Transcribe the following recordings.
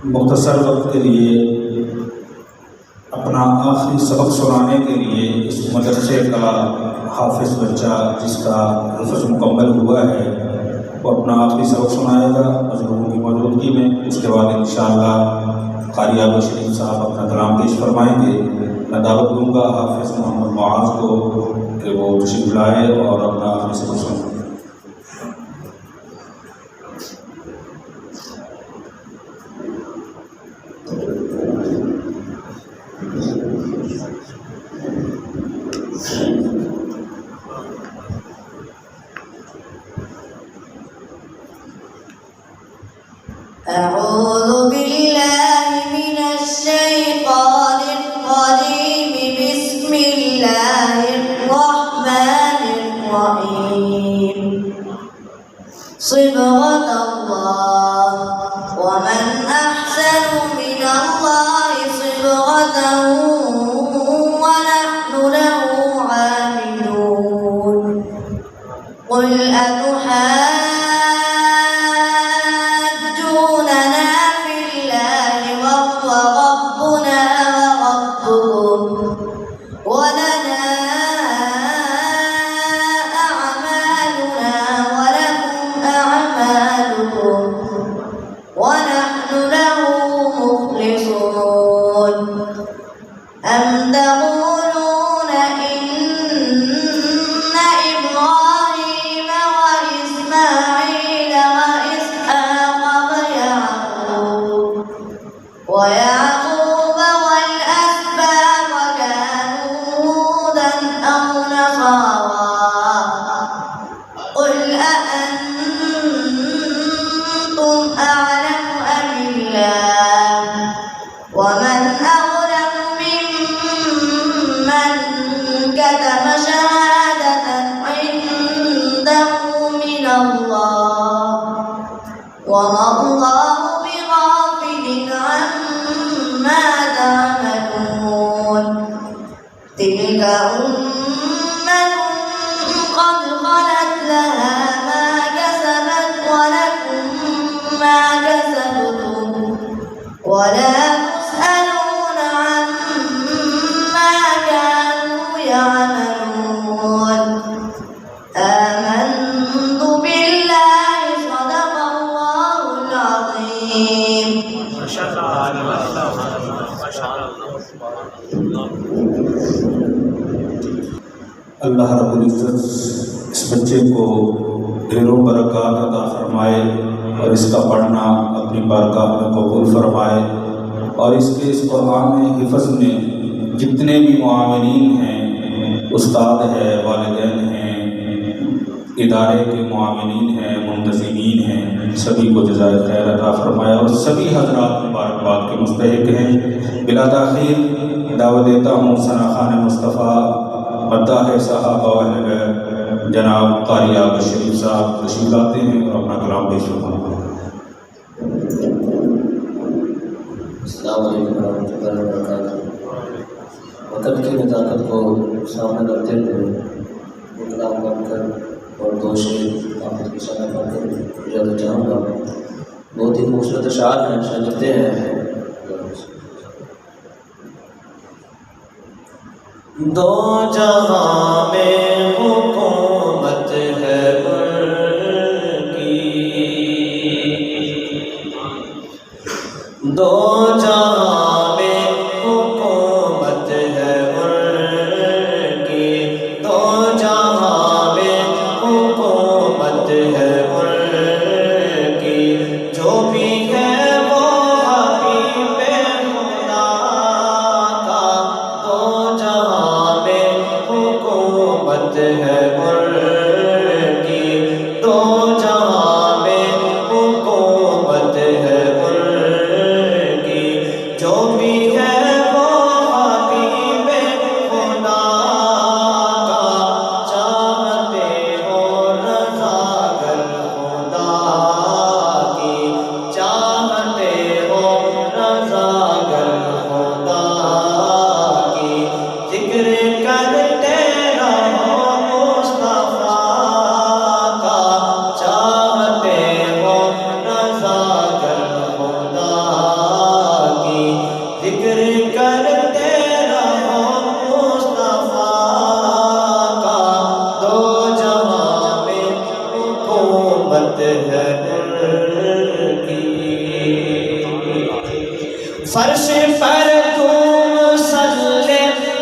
مختصر وقت کے لیے اپنا آخری سبق سنانے کے لیے اس مدرسے کا حافظ بچہ جس کا حفظ مکمل ہوا ہے وہ اپنا آخری سبق سنائے گا مظلوموں کی موجودگی میں۔ اس کے بعد انشاءاللہ قاری عابد شریف صاحب اپنا کلام پیش فرمائیں گے۔ میں دعوت دوں گا حافظ محمد معاذ کو کہ وہ تشریف لائے اور اپنا آخری سبق سنائیں۔ أعوذ بالله من الشيطان الرجيم بسم الله الرحمن الرحيم صبغة الله ومن أحسن من الله صبغة ونحن له عابدون قل أتحاجوننا في الله وهو ربنا وربكم ولنا أعمالنا ولكم أعمالكم ونحن له مخلصون أم تقولون إن إبراهيم وإسماعيل وإسحاق ويعقوب والأسباط كانوا هودا أو نصارى قل أأنتم أعلم أم الله ومن أظلم ممن كتم شهادة عنده من الله وما الله بغافل عما تعملون تلك أمة قد خلت لها ما كسبت ولكم ما كسبتم ولا تسألون عما كانوا يعملون آمنت بالله صدق الله العظيم اللہ رب العزت اس بچے کو ڈھیروں برکات عطا فرمائے اور اس کا پڑھنا اپنی بارگاہ میں قبول فرمائے، اور اس کے اس قرآن حفظ میں جتنے بھی معاونین ہیں، استاد ہے، والدین ہیں، ادارے کے معاونین ہیں، منتظمین ہیں، سبھی کو جزائے خیر عطا فرمایا اور سبھی حضرات مبارکباد کے مستحق ہیں۔ بلا تاخیر دعوت دیتا ہوں ثنا خان مصطفیٰ مداح صحابہ و اہل بیت جناب قاری عابد شریف صاحب تشریف لاتے ہیں اور اپنا کلام پیش فرماتے ہیں۔ السلام علیکم ورحمۃ اللہ وبرکاتہ۔ وقت کی نزاکت کو سامنے رکھتے ہوئے کلام پڑھ کر اور دو شعر آپ کی شان پڑھ کر اجازت چاہوں گا۔ بہت ہی خوبصورت اشعار ہیں، شاگردے ہیں۔ دو جہاں میں حکومت ہے ان کی، دو جہاں میں حکومت ہے ان کی، دو جہاں میں حکومت ہے ان کی، جو بھی ہے وہ حبیب خدا کا، دو جہاں میں حکومت ہے ان کی، دو جہاں میں حکومت ہے ان کی، فرش پر تم صلی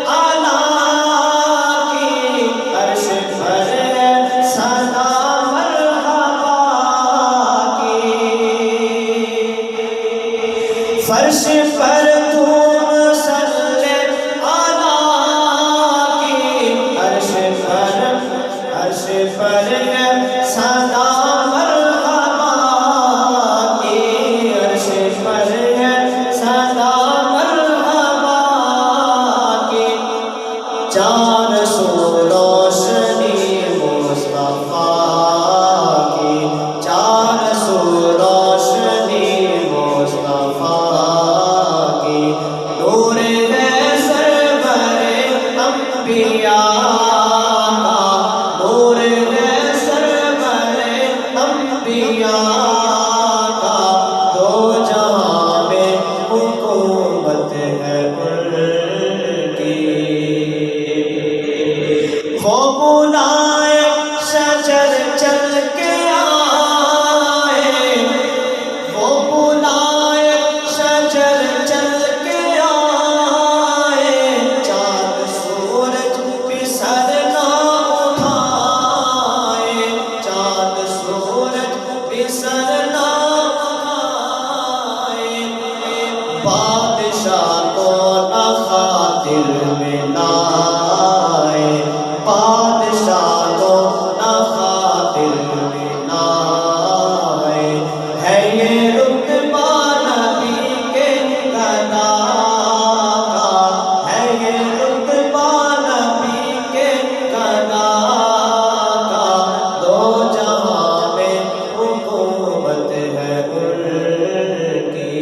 علی کی، عرش پر صدا مرحبا کی، فرش پر تم صلی علی کی، عرش پر صدا مرحبا کی، عرش پر صدا مرحبا کی، چار سو روشنی مصطفیٰ کی، چار سو روشنی مصطفیٰ کی، نور ہے سرور انبیاء کا، نور ہے سرور انبیاء کا، دو جہاں میں حکومت ہے ان کی، وہ بلائے شجر چل کے آئے، وہ بلائے شجر چل کے آئے، چاند سورج بھی سر نہ اٹھائے، چاند سورج بھی سر نہ اٹھائے، بادشاہ کو نہ خاطر میں لائے، بادشاہ کو نہ خاطر میں لائے، ہے یہ رتبہ نبی کے گدا کا، ہے یہ رتبہ نبی کے گدا کا، دو جہاں میں حکومت ہے ان کی،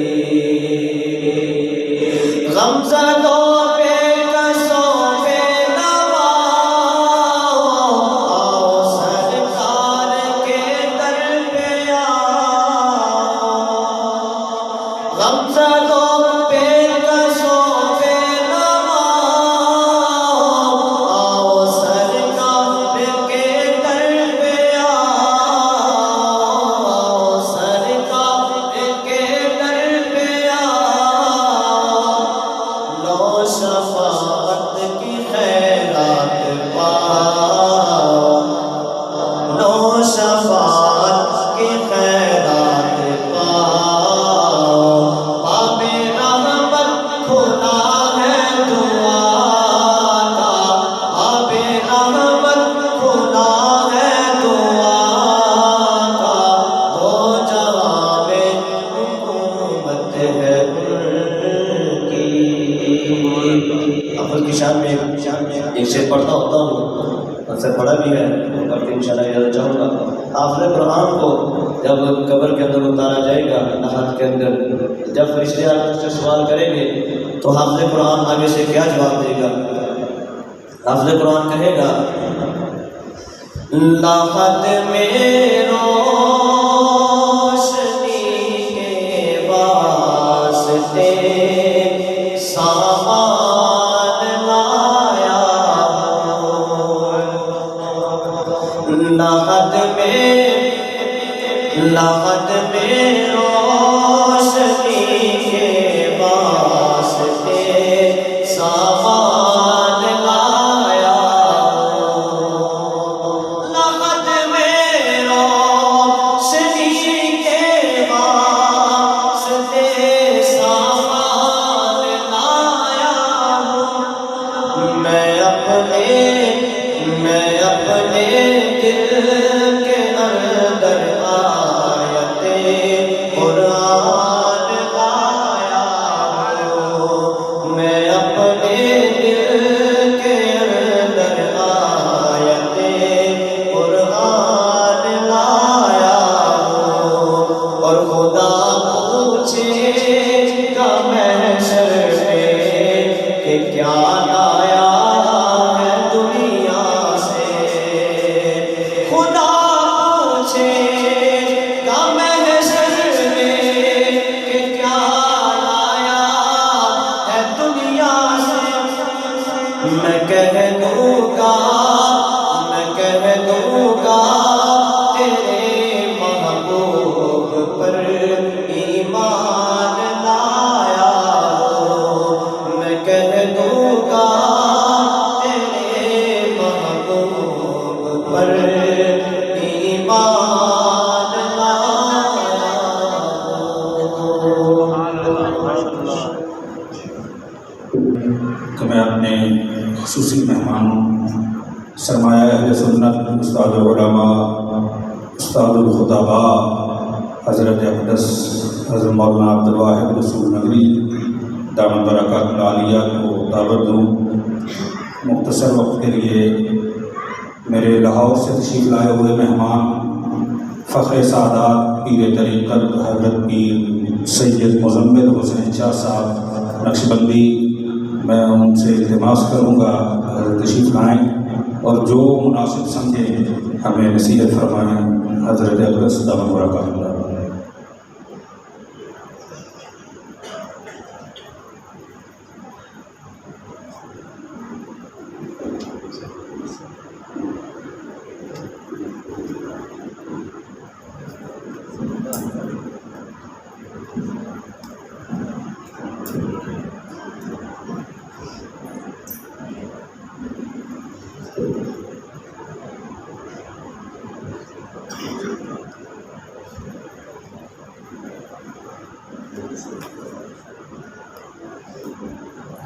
غمزدوں پہ کسوں پہ نواؤ، آؤ سرکار کے در پہ آؤ، غمزدوں پہ کسوں پہ نواؤ، آؤ سرکار کے در پہ آؤ، سرکار کے در پہ آؤ، لو شفاعت کی خیرات پاؤ، لو شفاعت کی خیرات پاؤ، باب رحمت کھلا ہے دعا کا، باب رحمت کھلا ہے دعا کا، دو جہاں میں حکومت ہے ان کی۔ افضل کی شان میں ایک شعر پڑھتا ہوتا ہوں، اکثر پڑھا بھی ہے، اب انشاءاللہ اجازت چاہوں گا۔ حافظ قرآن کو جب قبر کے اندر اتارا جائے گا، لحد کے اندر، جب فرشتے آ کر اس سے سوال کریں گے تو حافظ قرآن آگے سے کیا جواب دے گا؟ حافظ قرآن کہے گا، لحد میں روشنی کے واسطے سامان لایا ہوں، لحد میں روشنی کے واسطے سامان لایا ہوں، لحد میں روشنی کے واسطے سامان لایا ہوں، میں اپنے دل کے اندر آیت قرآن لایا ہوں، میں اپنے دل کے اندر آیت قرآن لایا ہوں، اور خدا پوچھے گا محشر میں کہ کیا لایا ہے دنیا سے، خدا پوچھے گا محشر میں کہ کیا لایا ہے دنیا سے، میں کہہ دوں گا تیرے محبوب پر ایمان لایا خصوصی مہمانوں، سرمایہ اہل سنت، استاد علماء، استاد الخطباء حضرت اقدس حضرت مولانا عبدالواحد رسول نگری دامت برکات العالیہ کو دعوت دوں۔ مختصر وقت کے لیے میرے لاہور سے تشریف لائے ہوئے مہمان فخر سعادات پیر طریقت حضرت پیر سید مزمل حسین شاہ صاحب نقشبندی، میں ان سے التماس کروں گا حضرت تشریف لائیں اور جو مناسب سمجھیں ہمیں نصیحت فرمائیں۔ حضرت اقدس دامت برکات اللہ۔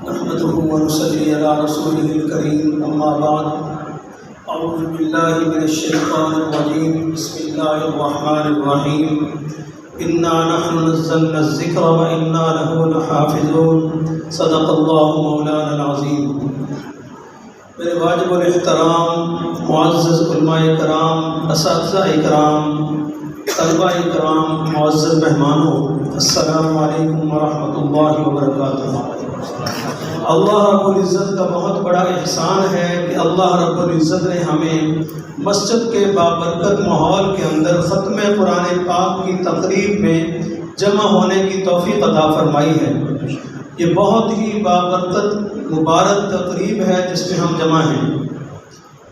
نحمده ونصلي على رسوله الكريم، أما بعد، أعوذ بالله من الشيطان الرجيم، بسم الله الرحمن الرحيم، إنا نحن نزلنا الذكر وإنا له لحافظون، صدق الله مولانا العظيم۔ میرے واجب الاحترام معزز علماء کرام، اساتذہ کرام، طلبہ کرام، معزز مہمانوں، السلام علیکم ورحمۃ اللہ وبرکاتہ۔ اللہ رب العزت کا بہت بڑا احسان ہے کہ اللہ رب العزت نے ہمیں مسجد کے بابرکت ماحول کے اندر ختم قرآن پاک کی تقریب میں جمع ہونے کی توفیق عطا فرمائی ہے۔ یہ بہت ہی بابرکت مبارک تقریب ہے جس میں ہم جمع ہیں۔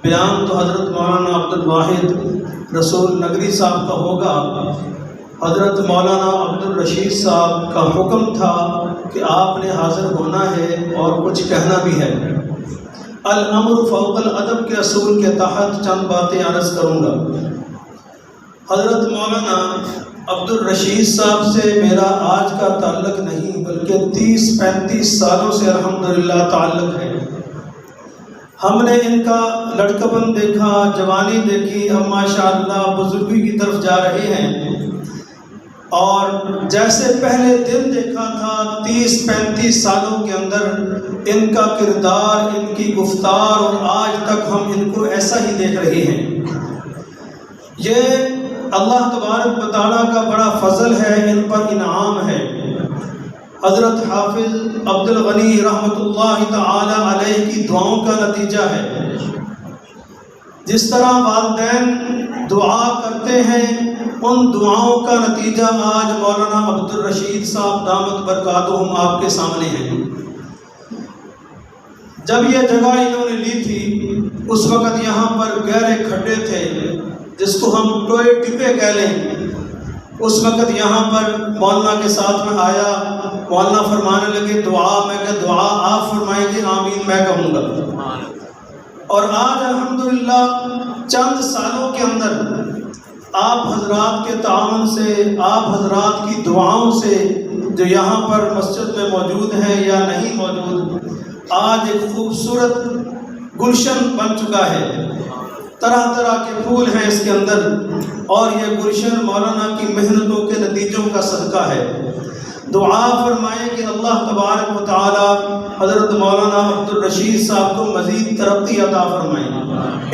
بیان تو حضرت مولانا عبدالواحد رسول نگری صاحب کا ہوگا۔ حضرت مولانا عبدالرشید صاحب کا حکم تھا کہ آپ نے حاضر ہونا ہے اور کچھ کہنا بھی ہے۔ الامر فوق الادب کے اصول کے تحت چند باتیں عرض کروں گا۔ حضرت مولانا عبدالرشید صاحب سے میرا آج کا تعلق نہیں بلکہ 30-35 سالوں سے الحمدللہ تعلق ہے۔ ہم نے ان کا لڑکپن دیکھا، جوانی دیکھی، اب ماشاءاللہ بزرگی کی طرف جا رہے ہیں، اور جیسے پہلے دن دیکھا تھا 30-35 سالوں کے اندر ان کا کردار، ان کی گفتار، اور آج تک ہم ان کو ایسا ہی دیکھ رہے ہیں۔ یہ اللہ تبارک و تعالیٰ کا بڑا فضل ہے، ان پر انعام ہے۔ حضرت حافظ عبدالغنی رحمۃ اللہ تعالی علیہ کی دعاؤں کا نتیجہ ہے۔ جس طرح والدین دعا کرتے ہیں، ان دعاؤں کا نتیجہ آج مولانا عبدالرشید صاحب دامت برکاتہم آپ کے سامنے ہیں۔ جب یہ جگہ انہوں نے لی تھی اس وقت یہاں پر گہرے کھڈے تھے جس کو ہم ٹوئے ٹپے کہہ لیں۔ اس وقت یہاں پر مولانا کے ساتھ میں آیا، مولانا فرمانے لگے دعا، میں کہ دعا آپ فرمائیں گے، آمین میں کہوں گا۔ اور آج الحمدللہ چند سالوں کے اندر آپ حضرات کے تعاون سے، آپ حضرات کی دعاؤں سے جو یہاں پر مسجد میں موجود ہیں یا نہیں موجود، آج ایک خوبصورت گلشن بن چکا ہے۔ طرح طرح کے پھول ہیں اس کے اندر، اور یہ گلشن مولانا کی محنتوں کے نتیجوں کا صدقہ ہے۔ دعا فرمائیں کہ اللہ تبارک و تعالی حضرت مولانا عبدالرشید صاحب کو مزید ترقی عطا فرمائیں،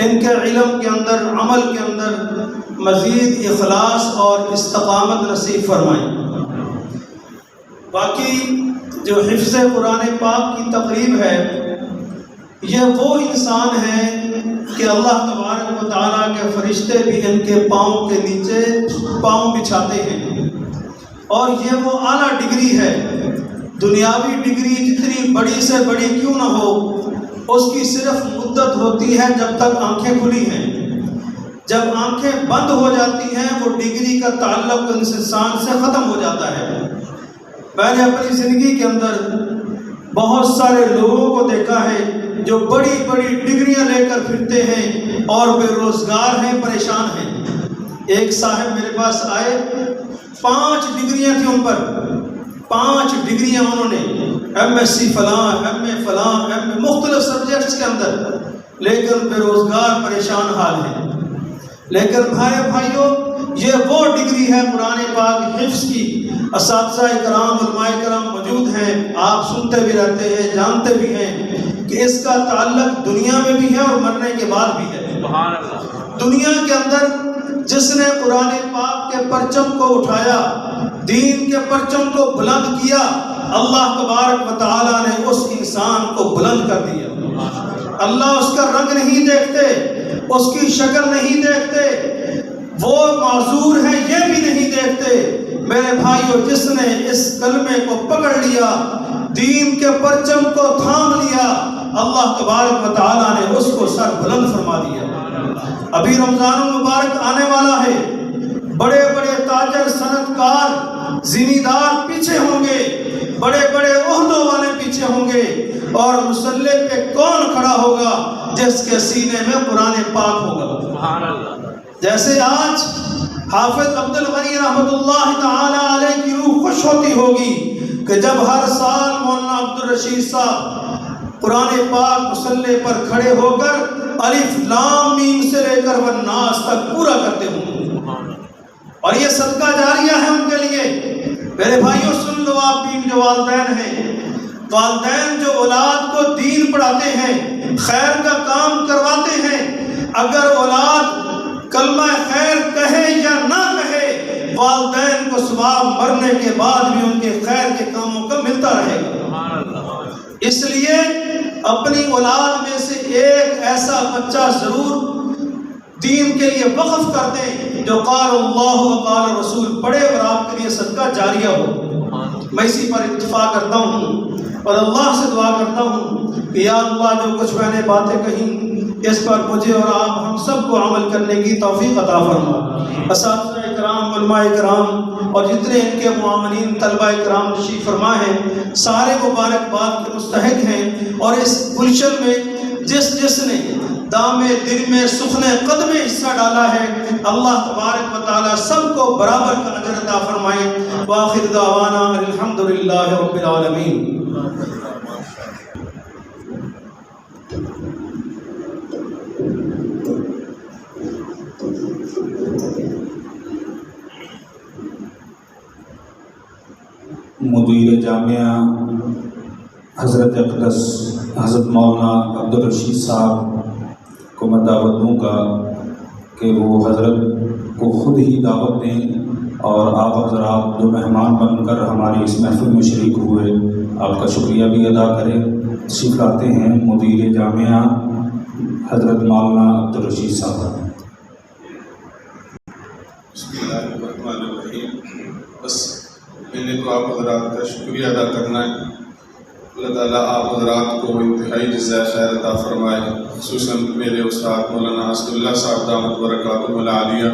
ان کے علم کے اندر، عمل کے اندر مزید اخلاص اور استقامت نصیب فرمائیں۔ باقی جو حفظ قرآن پاک کی تقریب ہے، یہ وہ انسان ہیں کہ اللہ تبارک و تعالیٰ کے فرشتے بھی ان کے پاؤں کے نیچے پاؤں بچھاتے ہیں، اور یہ وہ اعلیٰ ڈگری ہے۔ دنیاوی ڈگری جتنی بڑی سے بڑی کیوں نہ ہو، اس کی صرف مدت ہوتی ہے جب تک آنکھیں کھلی ہیں۔ جب آنکھیں بند ہو جاتی ہیں وہ ڈگری کا تعلق انسان سے ختم ہو جاتا ہے۔ میں نے اپنی زندگی کے اندر بہت سارے لوگوں کو دیکھا ہے جو بڑی بڑی ڈگریاں لے کر پھرتے ہیں اور بے روزگار ہیں، پریشان ہیں۔ ایک صاحب میرے پاس آئے، 5 ڈگریاں تھیں ان پر، 5 ڈگریاں انہوں نے، MSc فلاں MA فلاں MA مختلف سبجیکٹس کے اندر، لیکن بے روزگار پریشان حال ہیں۔ لیکن بھائیوں یہ وہ ڈگری ہے قرآن پاک حفظ کی، اساتذہ کرام علماء کرام موجود ہیں، آپ سنتے بھی رہتے ہیں، جانتے بھی ہیں کہ اس کا تعلق دنیا میں بھی ہے اور مرنے کے بعد بھی ہے۔ دنیا کے اندر جس نے قرآن پاک کے پرچم کو اٹھایا، دین کے پرچم کو بلند کیا، اللہ تبارک و تعالیٰ نے اس انسان کو بلند کر دیا۔ اللہ اس کا رنگ نہیں دیکھتے، اس کی شکل نہیں دیکھتے، وہ معذور ہے یہ بھی نہیں دیکھتے۔ میرے بھائیوں، جس نے اس کلمے کو پکڑ لیا، دین کے پرچم کو تھام لیا، اللہ تبارک و تعالیٰ نے اس کو سر بلند فرما دیا۔ ابھی رمضان المبارک آنے والا ہے، بڑے بڑے تاجر، صنعت کار، زمیندار پیچھے ہوں گے، بڑے بڑے عہدوں والے پیچھے ہوں گے، اور مسلح پہ کون کھڑا ہوگا؟ جس کے سینے میں قرآن پاک ہوگا۔ جیسے آج حافظ عبد الغنی رحمۃ اللہ تعالی علیہ کی روح خوش ہوتی ہوگی کہ جب ہر سال مولانا عبد الرشید صاحب قرآن پاک مسلح پر کھڑے ہو کر الف لام میم سے لے کر والناس تک پورا کرتے ہوں، اور یہ صدقہ جاریہ ہے ان کے لیے۔ میرے بھائیوں سن لو، آپ بھی جو والدین ہیں، والدین جو اولاد کو دین پڑھاتے ہیں، خیر کا کام کرواتے ہیں، اگر اولاد کلمہ خیر کہے یا نہ کہے، والدین کو ثواب مرنے کے بعد بھی ان کے خیر کے کاموں کا ملتا رہے گا۔ اس لیے اپنی اولاد میں سے ایک ایسا بچہ ضرور دین کے لیے وقف کر دیں جو قال اللہ و قال رسول پڑھے اور آپ کے لیے صدقہ جاریہ ہو۔ میں اسی پر اتفاق کرتا ہوں اور اللہ سے دعا کرتا ہوں کہ یا اللہ جو کچھ میں نے باتیں کہیں اس پر مجھے اور آپ ہم سب کو عمل کرنے کی توفیق عطا فرما۔ اساتذہ کرام، علماء کرام اور جتنے ان کے معاونین طلبہ کرام تشریف فرما ہیں، سارے مبارکباد کے مستحق ہیں، اور اس گلشن میں جس نے دام دل میں سخن قدم حصہ ڈالا ہے، اللہ تبارک و تعالی سب کو برابر کا اجر عطا فرمائے۔ وآخر دعوانا الحمدللہ رب العالمین۔ مدیر جامعہ حضرت اقدس حضرت مولانا عبد الرشید صاحب کو میں دعوت دوں گا کہ وہ حضرت کو خود ہی دعوت دیں، اور آپ حضرات جو مہمان بن کر ہماری اس محفل میں شریک ہوئے، آپ کا شکریہ بھی ادا کریں۔ تشریف لاتے ہیں مدیر جامعہ حضرت مولانا عبد الرشید صاحب۔ بسم اللہ الرحمن الرحیم۔ بس میں نے تو آپ حضرات کا شکریہ ادا کرنا ہے۔ اللہ تعالیٰ آپ حضرات کو انتہائی جزائے خیر عطا فرمائے، خصوصاً میرے استاد مولانا اسد اللہ صاحب دامت برکاتہ العالیہ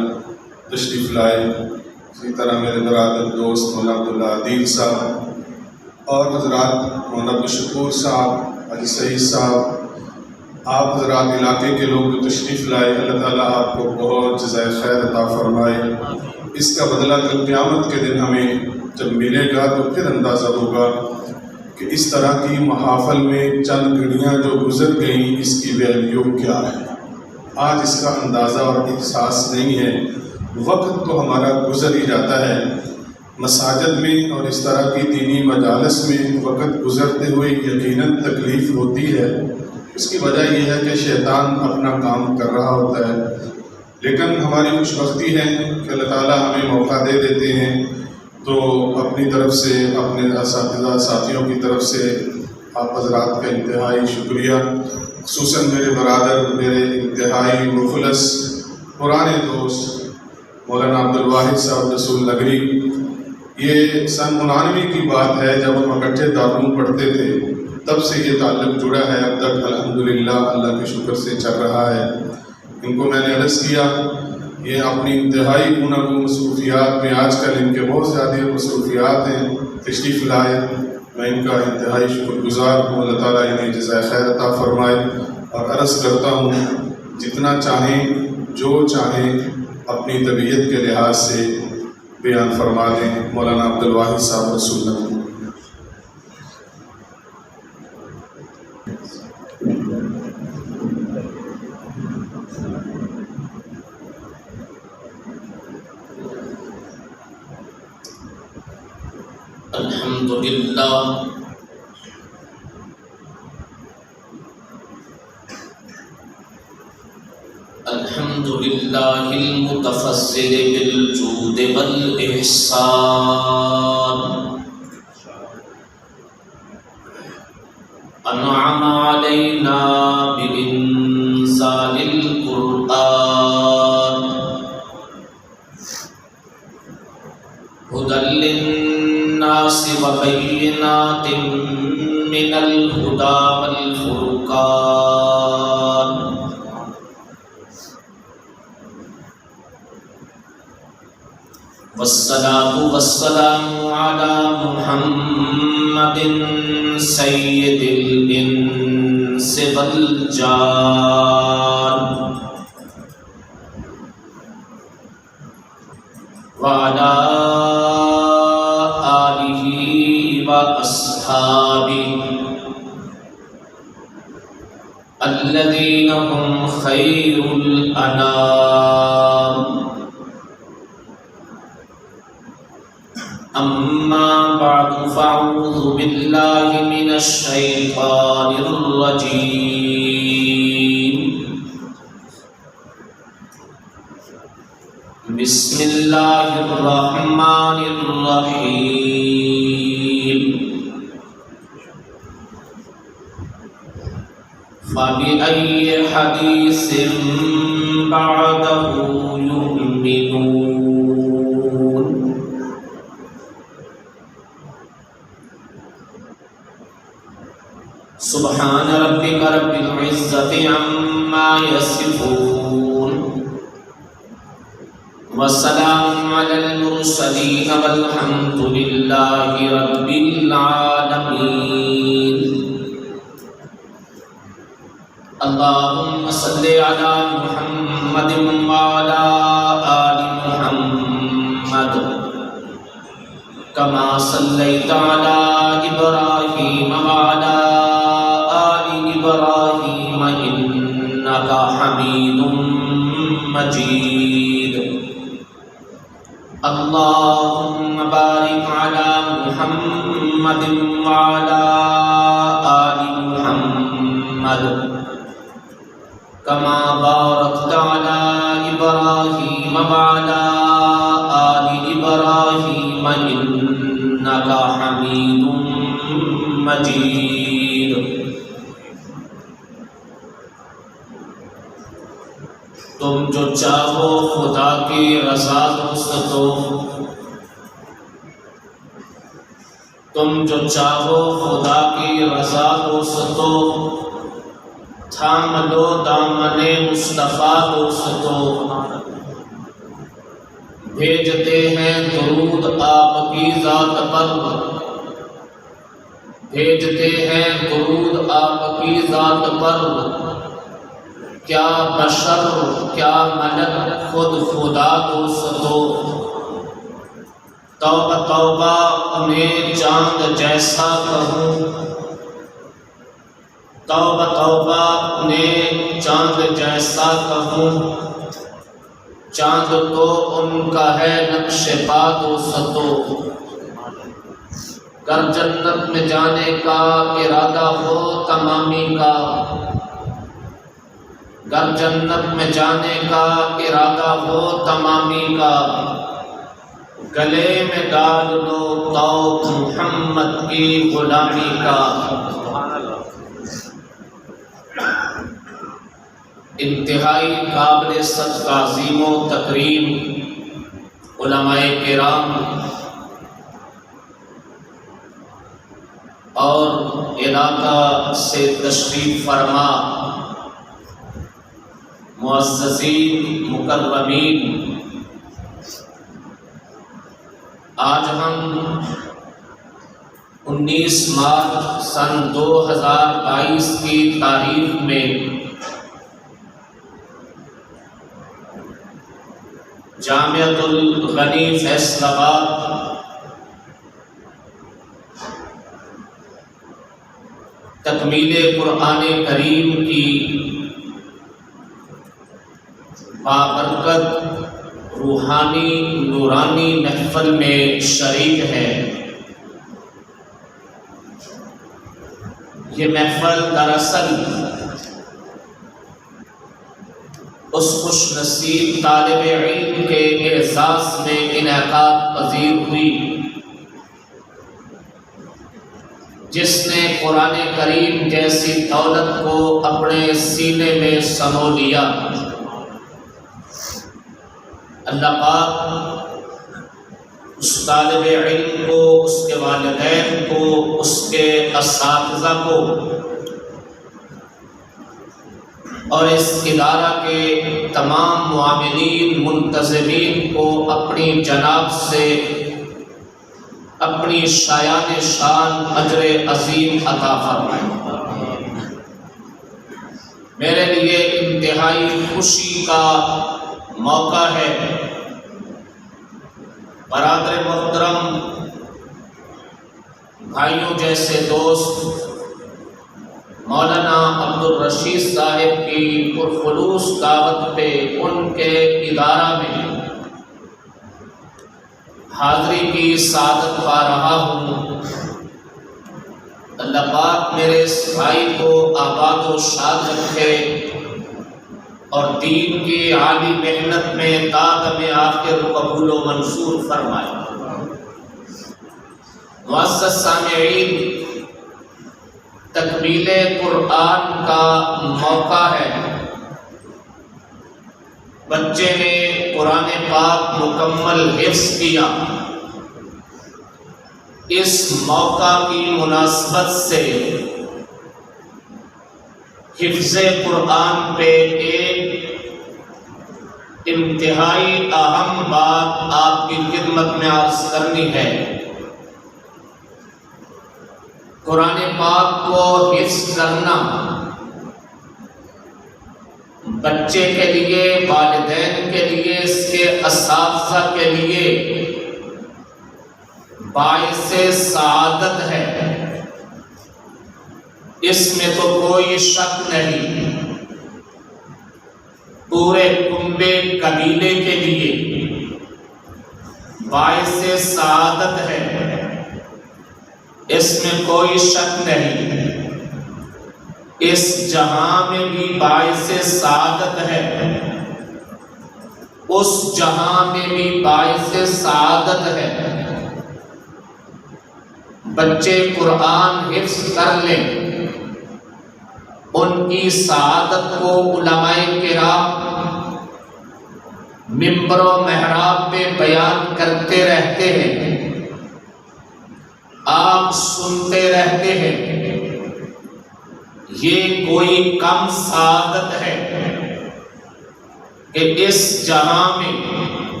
تشریف لائے، اسی طرح میرے برادر دوست مولانا عبداللہ عدیل صاحب اور حضرات مولانا عبدالشکور صاحب، حاجی سعید صاحب، آپ حضرات علاقے کے لوگ جو تشریف لائے، اللہ تعالیٰ آپ کو بہت جزائے خیر عطا فرمائے۔ اس کا بدلہ کل قیامت کے دن ہمیں جب ملے گا تو پھر اندازہ ہوگا کہ اس طرح کی محافل میں چند گھڑیاں جو گزر گئیں اس کی ویلیو کیا ہے۔ آج اس کا اندازہ اور احساس نہیں ہے، وقت تو ہمارا گزر ہی جاتا ہے۔ مساجد میں اور اس طرح کی دینی مجالس میں وقت گزرتے ہوئے یقیناً تکلیف ہوتی ہے۔ اس کی وجہ یہ ہے کہ شیطان اپنا کام کر رہا ہوتا ہے، لیکن ہماری خوش بختی ہے کہ اللہ تعالیٰ ہمیں موقع دے دیتے ہیں، تو اپنی طرف سے، اپنے اساتذہ ساتھیوں کی طرف سے آپ حضرات کا انتہائی شکریہ، خصوصاً میرے برادر، میرے انتہائی مخلص پرانے دوست مولانا عبد الواحد صاحب رسول نگری۔ یہ سن 99 کی بات ہے جب ہم اکٹھے دارالعلوم پڑھتے تھے، تب سے یہ تعلق جڑا ہے، اب تک الحمدللہ اللہ کے شکر سے چل رہا ہے۔ ان کو میں نے عرض کیا، یہ اپنی انتہائی گوناگون مصروفیات میں، آج کل ان کے بہت زیادہ مصروفیات ہیں، تشریف لائے، میں ان کا انتہائی شکر گزار ہوں۔ اللہ تعالیٰ انہیں جزائے خیر عطا فرمائے، اور عرض کرتا ہوں جتنا چاہیں جو چاہیں اپنی طبیعت کے لحاظ سے بیان فرما دیں۔ مولانا عبد الواحد صاحب رسول اللہ۔ الحمد لله الحمد لله المتفضل بالجود والإحسان أنعم علينا بإنزال القرآن هدى للناس وبينات من الهدى والفرقان والصلاة والسلام على محمد سيد الإنس والجان وعلى آله وأصحابه الذين هم خير الأنام. أما بعد فأعوذ بالله من الشيطان الرجيم. بسم الله الرحمن الرحيم. فبأي حديث بعده يؤمنون. سبحان ربك رب العزة عما يصفون والسلام على المرسلين والحمد لله رب العالمين. اللهم صل على محمد وعلى آل محمد كما صليت على إبراهيم وعلى إبراهيم إنك حميد مجيد. اللهم بارك على محمد وعلى آل محمد كما باركت على إبراهيم وعلى آل إبراهيم إنك حميد مجيد. تم جو چاہو خدا کی رضا دوست دو، تم جو چاہو خدا کی رضا دوست دو، تھام لو دامن مصطفیٰ دوست دو. بھیجتے ہیں درود آپ کی ذات پر، بھیجتے ہیں درود آپ کی ذات پر. کیا بشر کیا ملک خود خدا دوست دو. توبہ توبہ انہیں چاند جیسا کہوں، توبہ توبہ انہیں چاند جیسا کہوں. چاند تو ان کا ہے نقش پا دوست دو. گر جنت میں جانے کا ارادہ ہو تمامی کا، گر جنت میں جانے کا ارادہ ہو تمامی کا، گلے میں ڈال لو توق محمد کی غلامی کا. انتہائی قابل صدق عظیم و تکریم علماء کرام اور علاقہ سے تشریف فرما معززین مکرمین، آج ہم 19 مارچ سن 2022 کی تاریخ میں جامعۃ الغنی فیصل آباد تکمیل قرآن کریم کی بابرکت روحانی نورانی محفل میں شریک ہے. یہ محفل دراصل اس خوش نصیب طالب علم کے اعزاز میں انعقاد پذیر ہوئی جس نے قرآن کریم جیسی دولت کو اپنے سینے میں سمو لیا۔ اللہ پاک اس طالب علم کو، اس کے والدین کو، اس کے اساتذہ کو اور اس ادارہ کے تمام معاملین منتظمین کو اپنی جناب سے اپنی شایان شان اجر عظیم عطا فرمائے۔ میرے لیے انتہائی خوشی کا موقع ہے برادر محترم، بھائیوں جیسے دوست مولانا عبدالرشید صاحب کی پرخلوص دعوت پہ ان کے ادارہ میں حاضری کی سعادت پا رہا ہوں۔ اللہ پاک میرے اس بھائی کو آباد و شاد رکھے اور دین کی عالی محنت میں تادم آخر قبول و منصور فرمائے۔ معزز سامعین، تکمیل قرآن کا موقع ہے۔ بچے نے قرآن پاک مکمل حفظ کیا۔ اس موقع کی مناسبت سے حفظ قرآن پہ ایک انتہائی اہم بات آپ کی خدمت میں عرض کرنی ہے۔ قرآن پاک کو حفظ کرنا بچے کے لیے، والدین کے لیے، اس کے اساتذہ کے لیے باعث سعادت ہے، اس میں تو کوئی شک نہیں۔ پورے کنبے قبیلے کے لیے باعث سعادت ہے، اس میں کوئی شک نہیں۔ اس جہاں میں بھی باعث سعادت ہے، اس جہاں میں بھی باعث سعادت ہے۔ بچے قرآن حفظ کر لیں، ان کی سعادت کو علماء کرام منبر و محراب پہ بیان کرتے رہتے ہیں، آپ سنتے رہتے ہیں۔ یہ کوئی کم سعادت ہے کہ اس جہاں میں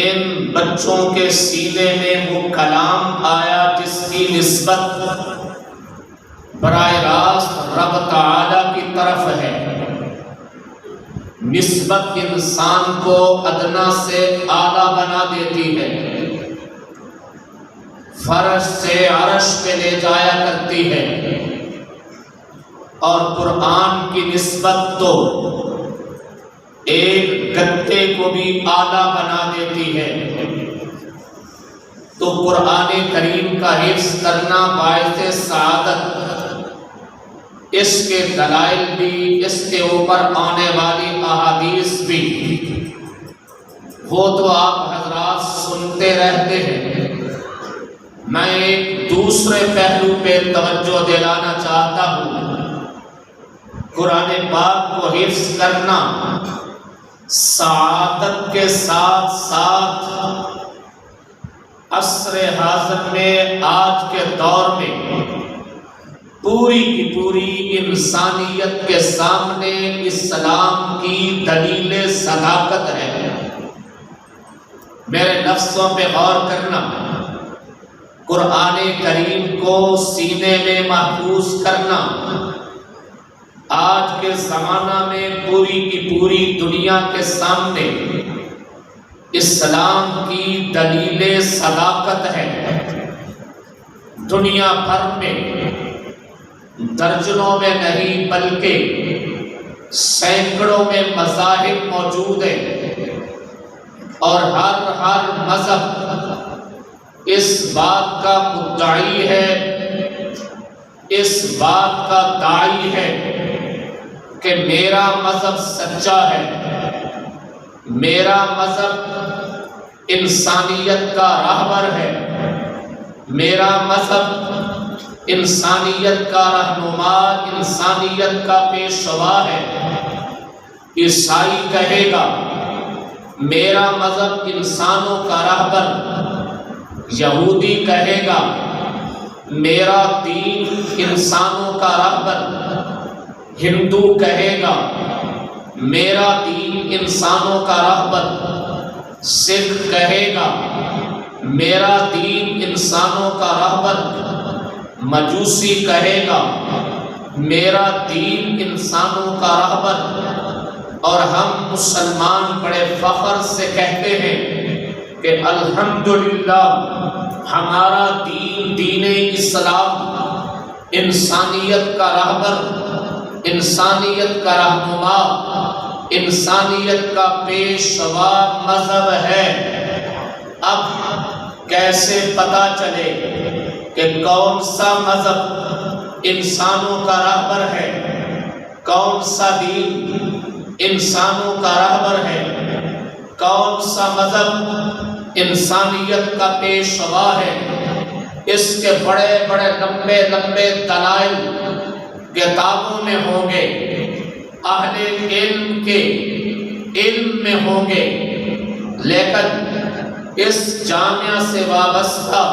ان بچوں کے سینے میں وہ کلام آیا جس کی نسبت براہ راست رب تعالی کی طرف ہے۔ نسبت انسان کو ادنا سے اعلیٰ بنا دیتی ہے، فرش سے عرش پہ لے جایا کرتی ہے، اور قرآن کی نسبت تو ایک گدے کو بھی اعلیٰ بنا دیتی ہے۔ تو قرآن کریم کا حفظ کرنا باعث سعادت، اس کے دلائل بھی، اس کے اوپر آنے والی احادیث بھی، وہ تو آپ حضرات سنتے رہتے ہیں۔ میں ایک دوسرے پہلو پہ توجہ دلانا چاہتا ہوں۔ قرآن پاک کو حفظ کرنا سعادت کے ساتھ ساتھ عصر حاضر میں، آج کے دور میں پوری کی پوری انسانیت کے سامنے اسلام کی دلیل صداقت ہے۔ میرے لفظوں پہ غور کرنا، قرآن کریم کو سینے میں محفوظ کرنا آج کے زمانہ میں پوری کی پوری دنیا کے سامنے اسلام کی دلیل صداقت ہے۔ دنیا بھر میں درجنوں میں نہیں بلکہ سینکڑوں میں مذاہب موجود ہیں، اور ہر مذہب اس بات کا مدعی ہے، اس بات کا داعی ہے کہ میرا مذہب سچا ہے، میرا مذہب انسانیت کا راہبر ہے، میرا مذہب انسانیت کا رہنما، انسانیت کا پیشوا ہے۔ عیسائی کہے گا میرا مذہب انسانوں کا راہبر، یہودی کہے گا میرا دین انسانوں کا راہبر، ہندو کہے گا میرا دین انسانوں کا راہبر، سکھ کہے گا میرا دین انسانوں کا راہبر، مجوسی کہے گا میرا دین انسانوں کا راہبر، اور ہم مسلمان بڑے فخر سے کہتے ہیں کہ الحمدللہ ہمارا دین، دین اسلام انسانیت کا راہبر، انسانیت کا رہنما، انسانیت کا پیشوا مذہب ہے۔ اب کیسے پتہ چلے کہ کون سا مذہب انسانوں کا راہبر ہے، کون سا دین انسانوں کا راہبر ہے، کون سا مذہب انسانیت کا پیشوا ہے؟ اس کے بڑے بڑے لمبے لمبے دلائل کتابوں میں ہوں گے، اہل علم کے علم میں ہوں گے، لیکن اس جامعہ سے وابستہ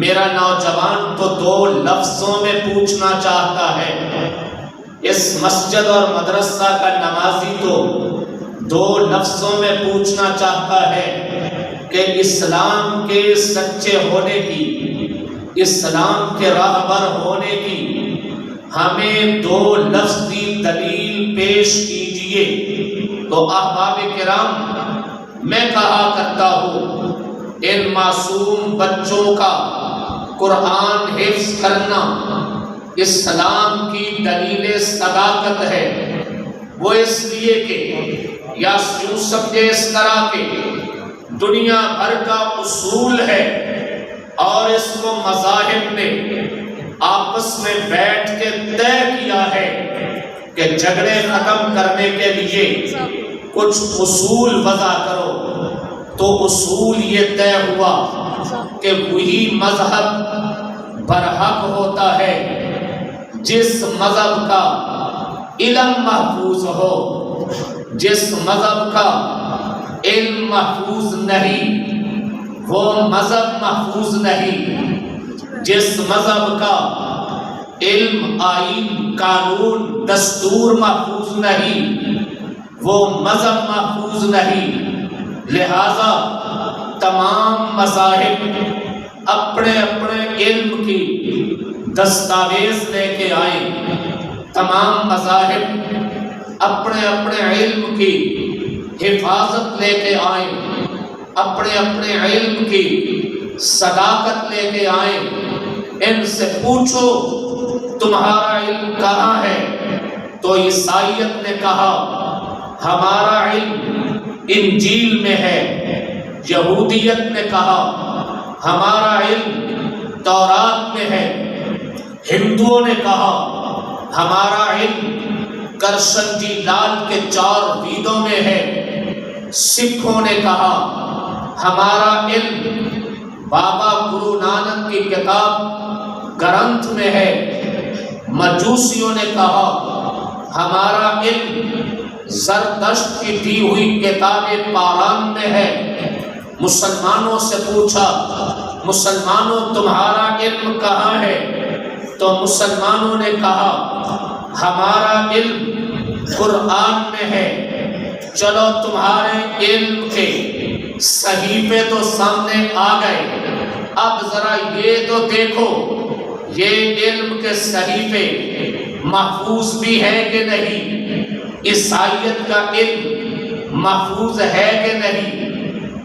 میرا نوجوان تو دو لفظوں میں پوچھنا چاہتا ہے، اس مسجد اور مدرسہ کا نمازی تو دو لفظوں میں پوچھنا چاہتا ہے کہ اسلام کے سچے ہونے کی، اسلام کے راہبر ہونے کی ہمیں دو لفظی دلیل پیش کیجئے۔ تو احباب کرام، میں کہا کرتا ہوں ان معصوم بچوں کا قرآن حفظ کرنا اسلام کی دلیل صداقت ہے۔ وہ اس لیے کہ یا یوں سمجھے اس طرح کہ دنیا بھر کا اصول ہے اور اس کو مذاہب نے آپس میں بیٹھ کے طے کیا ہے کہ جھگڑے ختم کرنے کے لیے کچھ اصول وضع کرو، تو اصول یہ طے ہوا کہ وہی مذہب برحق ہوتا ہے جس مذہب کا علم محفوظ ہو، جس مذہب کا علم محفوظ نہیں وہ مذہب محفوظ نہیں، جس مذہب کا علم، آئین، قانون، دستور محفوظ نہیں وہ مذہب محفوظ نہیں۔ لہذا تمام مذاہب اپنے اپنے علم کی دستاویز لے کے آئے، تمام مذاہب اپنے اپنے علم کی حفاظت لے کے آئے، اپنے اپنے علم کی صداقت لے کے آئے۔ ان سے پوچھو تمہارا علم کہاں ہے؟ تو عیسائیت نے کہا ہمارا علم انجیل میں ہے، یہودیت نے کہا ہمارا علم تورات میں ہے، ہندوؤں نے کہا ہمارا علم کرشن جی لال کے 4 ویدوں میں ہے، سکھوں نے کہا ہمارا علم بابا گرو نانک کی کتاب گرنتھ میں ہے، مجوسیوں نے کہا ہمارا علم زردشت کی دی ہوئی کتاب پاران میں ہے۔ مسلمانوں سے پوچھا مسلمانوں تمہارا علم کہاں ہے؟ تو مسلمانوں نے کہا ہمارا علم قرآن میں ہے۔ چلو تمہارے علم کے صحیفے تو سامنے آ گئے، اب ذرا یہ تو دیکھو یہ علم کے صحیفے محفوظ بھی ہے کہ نہیں؟ عیسائیت کا علم محفوظ ہے کہ نہیں؟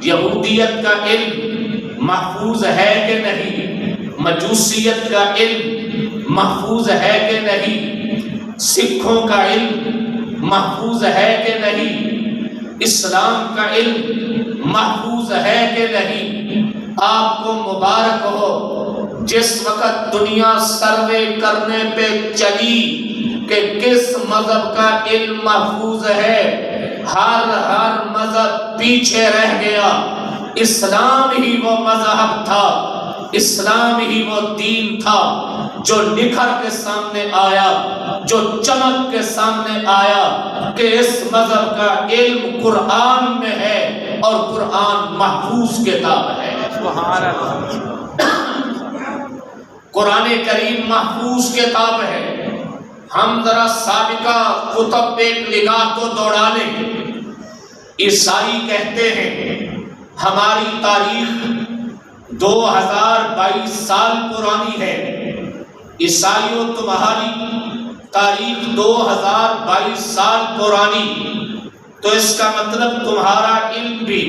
یہودیت کا علم محفوظ ہے کہ نہیں؟ مجوسیت کا علم محفوظ ہے کہ نہیں؟ سکھوں کا علم محفوظ ہے کہ نہیں؟ اسلام کا علم محفوظ ہے کہ نہیں؟ آپ کو مبارک ہو، جس وقت دنیا سروے کرنے پہ چلی کہ کس مذہب کا علم محفوظ ہے، ہر مذہب پیچھے رہ گیا۔ اسلام ہی وہ مذہب تھا، اسلام ہی وہ دین تھا جو نکھر کے سامنے آیا، جو چمک کے سامنے آیا کہ اس مذہب کا علم قرآن میں ہے اور قرآن محفوظ کتاب ہے۔ قرآن کریم محفوظ کتاب ہے۔ ہم ذرا سابقہ کتب ایک نگاہ کو دوڑا لیں۔ عیسائی کہتے ہیں ہماری تاریخ 2022 سال پرانی ہے۔ عیسائیوں تمہاری تاریخ 2022 سال پرانی، تو اس کا مطلب تمہارا علم بھی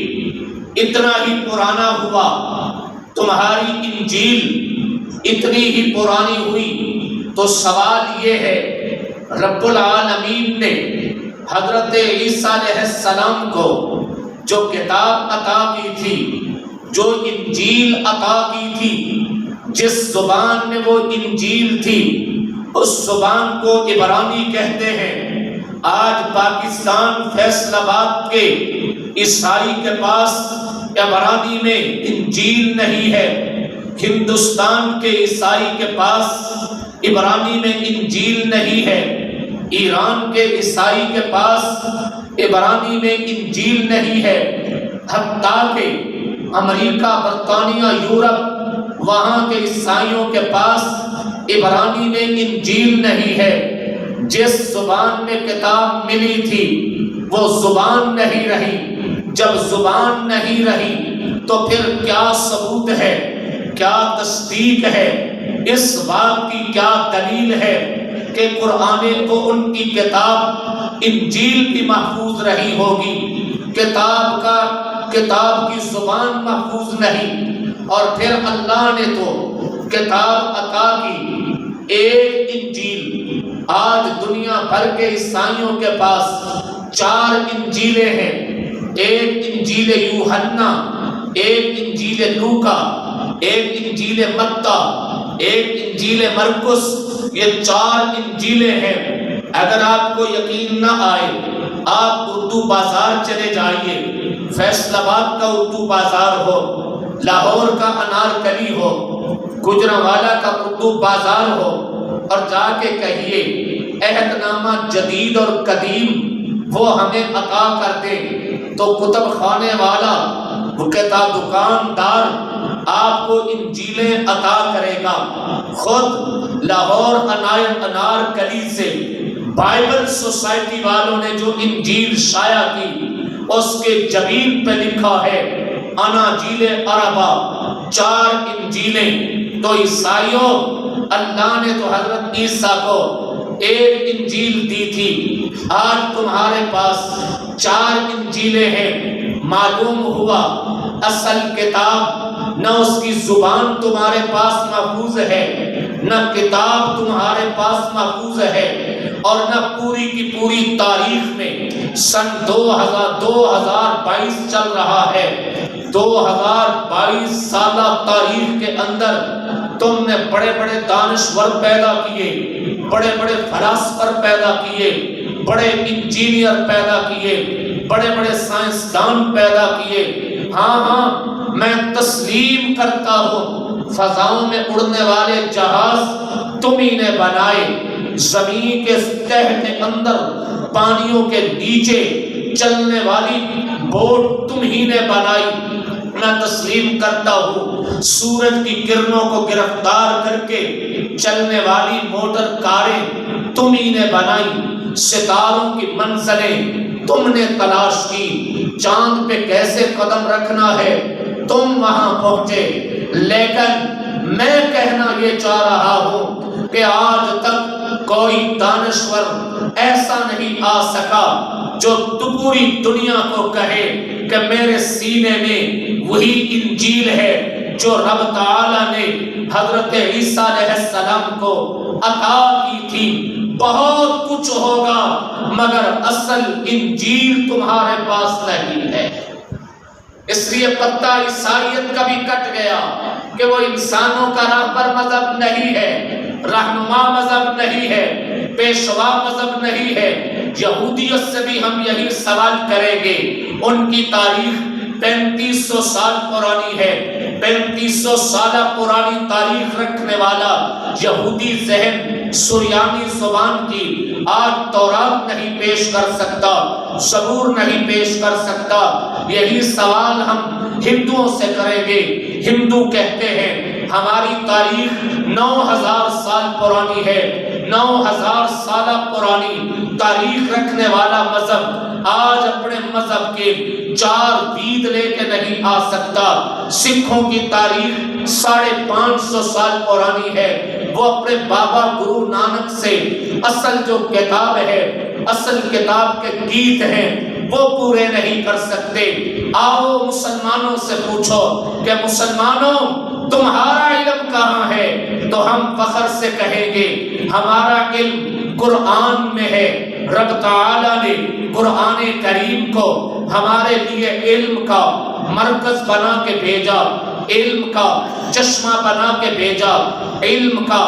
اتنا ہی پرانا ہوا، تمہاری انجیل اتنی ہی پرانی ہوئی۔ تو سوال یہ ہے، رب العالمین نے حضرت عیسیٰ علیہ السلام کو جو کتاب عطا کی تھی، جو انجیل عطا کی تھی، جس زبان میں وہ انجیل تھی اس زبان کو عبرانی کہتے ہیں۔ آج پاکستان فیصل آباد کے عیسائی کے پاس عبرانی میں انجیل نہیں ہے، ہندوستان کے عیسائی کے پاس عبرانی میں انجیل نہیں ہے، ایران کے عیسائی کے پاس عبرانی میں انجیل نہیں ہے، حتیٰ کہ امریکہ، برطانیہ، یورپ، وہاں کے عیسائیوں کے پاس عبرانی میں انجیل نہیں ہے۔ جس زبان میں کتاب ملی تھی وہ زبان نہیں رہی۔ جب زبان نہیں رہی تو پھر کیا ثبوت ہے، کیا تصدیق ہے، اس بات کی کیا دلیل ہے کہ قرآن کو ان کی کتاب انجیل بھی محفوظ رہی ہوگی، کتاب کی زبان محفوظ نہیں، اور پھر اللہ نے تو کتاب عطا کی ایک انجیل۔ آج دنیا بھر کے عیسائیوں کے پاس 4 انجیلیں ہیں، ایک انجیل یوحنا، ایک انجیل لوکا، ایک انجیل متی، ایک انجیل مرکس، یہ 4 انجیلیں ہیں۔ اگر آپ کو یقین نہ آئے، آپ اردو بازار چلے جائیے، فیصل آباد کا اردو بازار ہو، لاہور کا انارکلی ہو، گجرانوالہ کا اردو بازار ہو، اور جا کے کہیے عہد نامہ جدید اور قدیم وہ ہمیں عطا کر دے، تو کتب خانے والا، وہ کتاب دکاندار آپ کو انجیلیں عطا کرے گا۔ خود لاہور انارکلی سے بائبل سوسائٹی والوں نے جو انجیل شائع کی، اس کے جبین پہ لکھا ہے اناجیل عربہ، 4 انجیلیں۔ تو عیسائیوں، اللہ نے تو حضرت عیسیٰ کو ایک انجیل دی تھی، آج تمہارے پاس 4 انجیلیں ہیں۔ معلوم ہوا اصل کتاب نہ اس کی زبان تمہارے پاس محفوظ ہے، نہ کتاب تمہارے پاس محفوظ ہے، اور نہ پوری کی پوری تاریخ میں سن 2022 چل رہا ہے، 2022 سالہ تاریخ کے اندر تم نے بڑے بڑے دانشور پیدا کیے، بڑے بڑے فلاسفر پیدا کیے، بڑے انجینئر پیدا کیے، بڑے بڑے سائنسدان پیدا کیے۔ ہاں میں تسلیم کرتا ہوں، فضاؤں میں اڑنے والے جہاز تم ہی نے بنائے، زمین کے تہ کے اندر، پانیوں کے نیچے چلنے والی بوٹ تم ہی نے بنائی۔ میں تسلیم کرتا ہوں سورج کی کرنوں کو گرفتار کر کے چلنے والی موٹر کاریں تم ہی نے بنائی، ستاروں کی منزلیں تم نے تلاش کی، چاند پہ کیسے قدم رکھنا ہے تم وہاں پہنچے۔ لیکن میں کہنا یہ چاہ رہا ہوں کہ آج تک کوئی دانشور ایسا نہیں آ سکا جو پوری دنیا کو کہے کہ میرے سینے میں وہی انجیل ہے جو رب تعالیٰ نے حضرت عیسیٰ علیہ السلام کو عطا کی تھی۔ بہت کچھ ہوگا مگر اصل انجیل تمہارے پاس نہیں ہے، اس لیے پتہ عیسائیت کا بھی کٹ گیا، کہ وہ انسانوں کا راہبر مذہب نہیں ہے، رہنما مذہب نہیں ہے، پیشوا مذہب نہیں ہے۔ یہودیت سے بھی ہم یہی سوال کریں گے۔ ان کی تاریخ 3500 سال پرانی ہے۔ 3500 سالہ پرانی تاریخ رکھنے والا یہودی ذہن سریانی زبان کی آج تورات نہیں پیش کر سکتا، زبور نہیں پیش کر سکتا۔ یہی سوال ہم ہندوؤں سے کریں گے۔ ہندو کہتے ہیں ہماری تاریخ 9000 سال پرانی ہے۔ 9000 سالہ پرانی تاریخ رکھنے والا مذہب آج اپنے مذہب کے 4 دید لے کے نہیں آ سکتا۔ سکھوں کی تاریخ 550 سال پرانی ہے۔ وہ اپنے بابا گرو نانک سے اصل جو کتاب ہے، اصل کتاب کے گیت ہیں، وہ پورے نہیں کر سکتے۔ آؤ مسلمانوں سے پوچھو کہ مسلمانوں تمہارا علم کہاں ہے؟ تو ہم فخر سے کہیں گے ہمارا علم قرآن میں ہے۔ رب تعالیٰ نے قرآن کریم کو ہمارے لیے علم کا مرکز بنا کے بھیجا، علم کا چشمہ بنا کے بھیجا، علم کا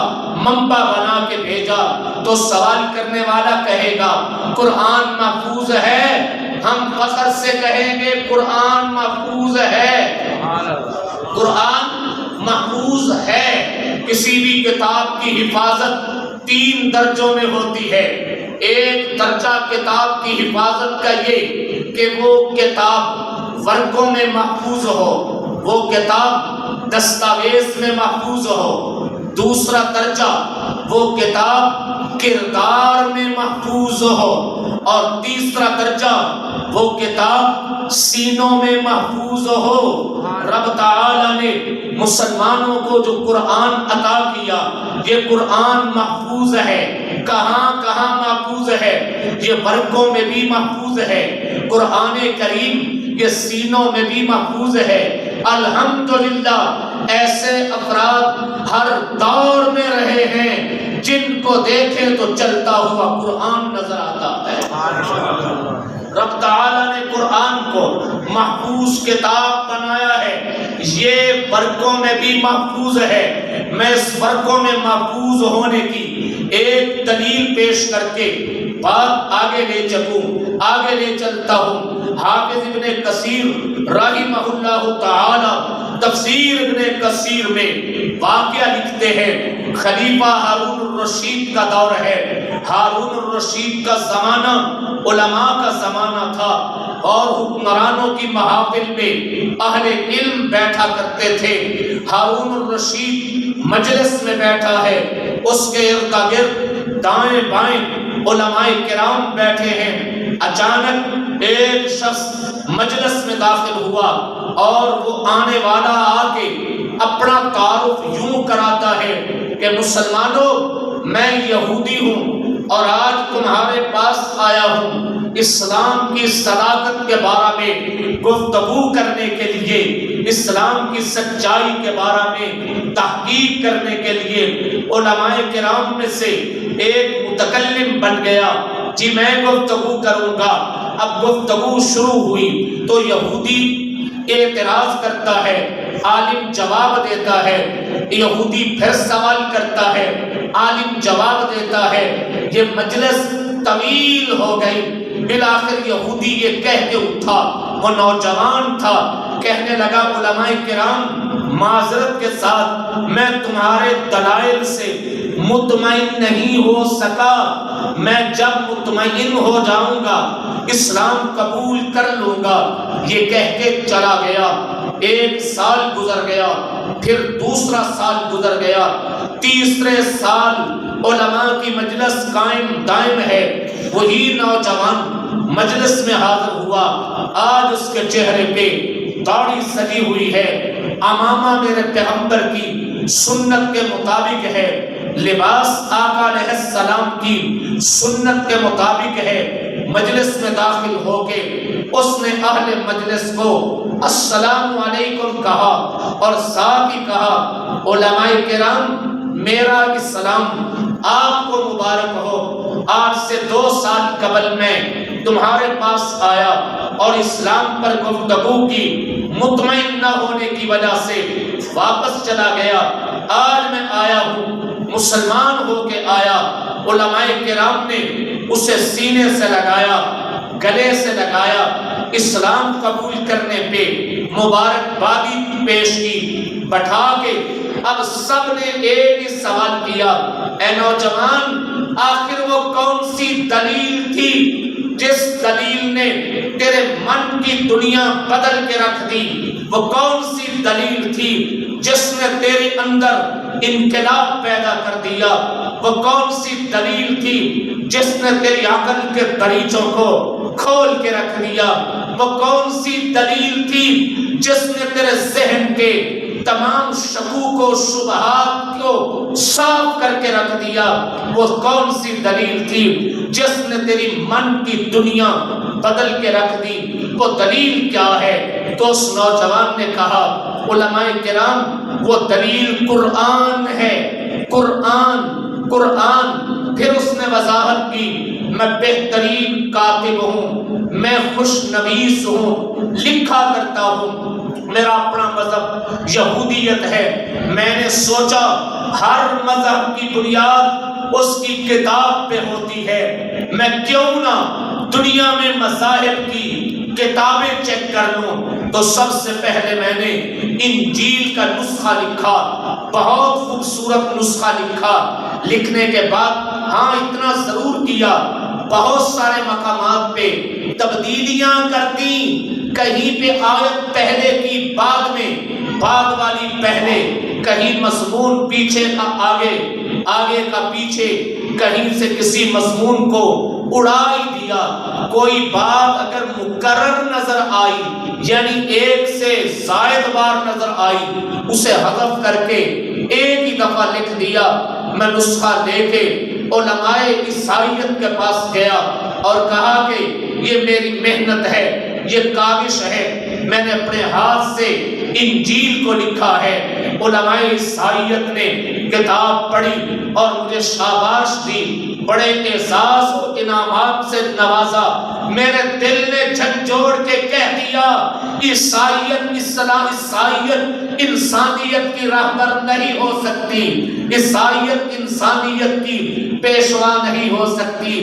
منبع بنا کے بھیجا۔ تو سوال کرنے والا کہے گا قرآن محفوظ ہے؟ ہم فخر سے کہیں گے قرآن محفوظ ہے، قرآن محفوظ ہے۔ کسی بھی کتاب کی حفاظت 3 درجوں میں ہوتی ہے۔ ایک درجہ کتاب کی حفاظت کا یہ کہ وہ کتاب ورقوں میں محفوظ ہو، وہ کتاب دستاویز میں محفوظ ہو۔ دوسرا درجہ وہ کتاب کردار میں محفوظ ہو، اور تیسرا درجہ وہ کتاب سینوں میں محفوظ ہو۔ رب تعالیٰ نے مسلمانوں کو جو قرآن عطا کیا، یہ قرآن محفوظ ہے۔ کہاں کہاں محفوظ ہے؟ یہ ورقوں میں بھی محفوظ ہے۔ قرآن کریم یہ سینوں میں بھی محفوظ ہے۔ الحمدللہ ایسے افراد ہر دور میں رہے ہیں جن کو دیکھے تو چلتا ہوا قرآن نظر آتا ہے۔ رب تعالیٰ نے قرآن کو محفوظ کتاب بنایا ہے، یہ ورقوں میں بھی محفوظ ہے۔ میں اس ورقوں میں محفوظ ہونے کی ایک دلیل پیش کر کے بات آگے لے چلتا ہوں۔ حافظ ابن کثیر رحمہ اللہ تعالی تفسیر ابن کثیر میں واقعہ لکھتے ہیں، خلیفہ ہارون الرشید کا دور ہے۔ ہارون الرشید کا زمانہ علماء کا زمانہ تھا، اور حکمرانوں کی محافل میں اہل علم بیٹھا کرتے تھے۔ ہارون الرشید مجلس میں بیٹھا ہے، اس کے ارد گرد دائیں بائیں علماء کرام بیٹھے ہیں۔ اچانک ایک شخص مجلس میں داخل ہوا، اور وہ آنے والا آ کے اپنا تعارف یوں کراتا ہے کہ مسلمانوں میں یہودی ہوں اور آج تمہارے پاس آیا ہوں اسلام کی صداقت کے بارے میں گفتگو کرنے کے لیے، اسلام کی سچائی کے بارے میں تحقیق کرنے کے لیے۔ علماء کرام میں سے ایک متکلم بن گیا، جی میں گفتگو کروں گا۔ اب گفتگو شروع ہوئی تو یہودی اعتراض کرتا ہے، عالم جواب دیتا ہے، یہودی پھر سوال کرتا ہے، عالم جواب دیتا ہے۔ یہ مجلس طویل ہو گئی، بالآخر یہودی یہ کہہ کے اٹھا، وہ نوجوان تھا، کہنے لگا علماء کرام معذرت کے ساتھ میں تمہارے دلائل سے مطمئن نہیں ہو سکا، میں جب مطمئن ہو جاؤں گا اسلام قبول کر لوں گا۔ یہ کہہ کے چلا گیا۔ 1 سال گزر گیا، پھر دوسرا سال گزر گیا، تیسرے سال علماء کی مجلس قائم دائم ہے۔ وہی نوجوان مجلس میں حاضر ہوا، آج اس کے چہرے پہ داڑھی سجی ہوئی ہے، امامہ میرے پیغمبر کی سنت کے مطابق ہے، لباس آقا علیہ السلام کی سنت کے مطابق ہے۔ مجلس میں داخل ہو کے اس نے اہل مجلس کو السلام علیکم کہا، اور ساتھ ہی کہا علماء کرام میرا اسلام آپ کو مبارک ہو۔ آج سے 2 سال قبل میں تمہارے پاس آیا اور اسلام پر گفتگو کی، مطمئن نہ ہونے کی وجہ سے واپس چلا گیا۔ آج میں آیا ہوں، مسلمان ہو کے آیا۔ علماء کرام نے اسے سینے سے لگایا، گلے سے لگایا، اسلام قبول کرنے پہ مبارکبادی پیش کی، بٹھا کے اب سب نے ایک ہی سوال کیا، اے نوجوان، آخر وہ کون سی دلیل تھی جس دلیل نے تیرے من کی دنیا بدل کے رکھ دی؟ وہ کون سی دلیل تھی جس نے تیرے اندر انقلاب پیدا کر دیا؟ وہ کون سی دلیل تھی جس نے تیری عقل کے دریچوں کو کھول کے رکھ دیا؟ وہ کون سی دلیل تھی جس نے تیرے ذہن کے تمام شکوک و شبہات کو صاف کر کے رکھ دیا؟ وہ کون سی دلیل تھی جس نے تیری من کی دنیا بدل کے رکھ دی؟ وہ دلیل کیا ہے؟ تو اس نوجوان نے کہا، علماء کرام، وہ دلیل قرآن ہے، قرآن، قرآن۔ پھر اس نے وضاحت کی، میں بہترین کاتب ہوں، میں خوش نویس ہوں، لکھا کرتا ہوں، میرا اپنا مذہب یہودیت ہے۔ میں نے سوچا ہر مذہب کی بنیاد اس کی کتاب پہ ہوتی ہے، میں کیوں نہ دنیا میں مذاہب کی کتابیں چیک کر لوں۔ تو سب سے پہلے میں نے انجیل کا نسخہ لکھا، بہت خوبصورت نسخہ لکھا۔ لکھنے کے بعد ہاں اتنا ضرور کیا، بہت سارے مقامات پہ تبدیلیاں کر دیں، کہیں پہ آیت پہلے کی بعد میں، بعد والی پہلے، کہیں مضمون پیچھے کا آگے، آگے کا پیچھے، کہیں سے کسی مضمون کو اڑا ہی دیا۔ کوئی بات اگر مکرر نظر آئی، یعنی ایک سے زائد بار نظر آئی، اسے حذف کر کے ایک ہی دفعہ لکھ دیا۔ میں نسخہ لے کے علماء عیسائیت کے پاس گیا اور کہا کہ یہ میری محنت ہے، یہ کاوش ہے، میں نے اپنے ہاتھ سے انجیل کو لکھا ہے۔ علماء عیسائیت نے کتاب پڑھی اور مجھے شاباش دی، بڑے اعزاز و انعامات سے نوازا۔ میرے دل نے جھنجھوڑ کے کہہ دیا، عیسائیت، اسلام، عیسائیت انسانیت کی راہبر نہیں ہو سکتی، عیسائیت انسانیت کی پیشوا نہیں ہو سکتی،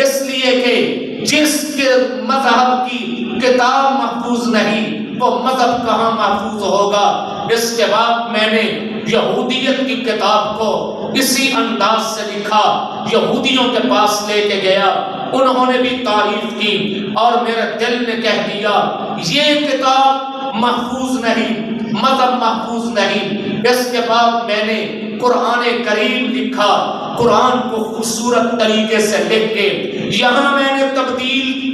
اس لیے کہ جس کے مذہب کی کتاب محفوظ نہیں، وہ مذہب کہاں محفوظ ہوگا؟ اس کے بعد میں نے یہودیت کی کتاب کو اسی انداز سے لکھا، یہودیوں کے پاس لے کے گیا، انہوں نے بھی تعریف کی اور میرے دل نے کہہ دیا یہ کتاب محفوظ نہیں، مذہب محفوظ نہیں۔ اس کے بعد میں نے قرآن کریم لکھا، قرآن کو خوبصورت طریقے سے لکھ کے یہاں میں نے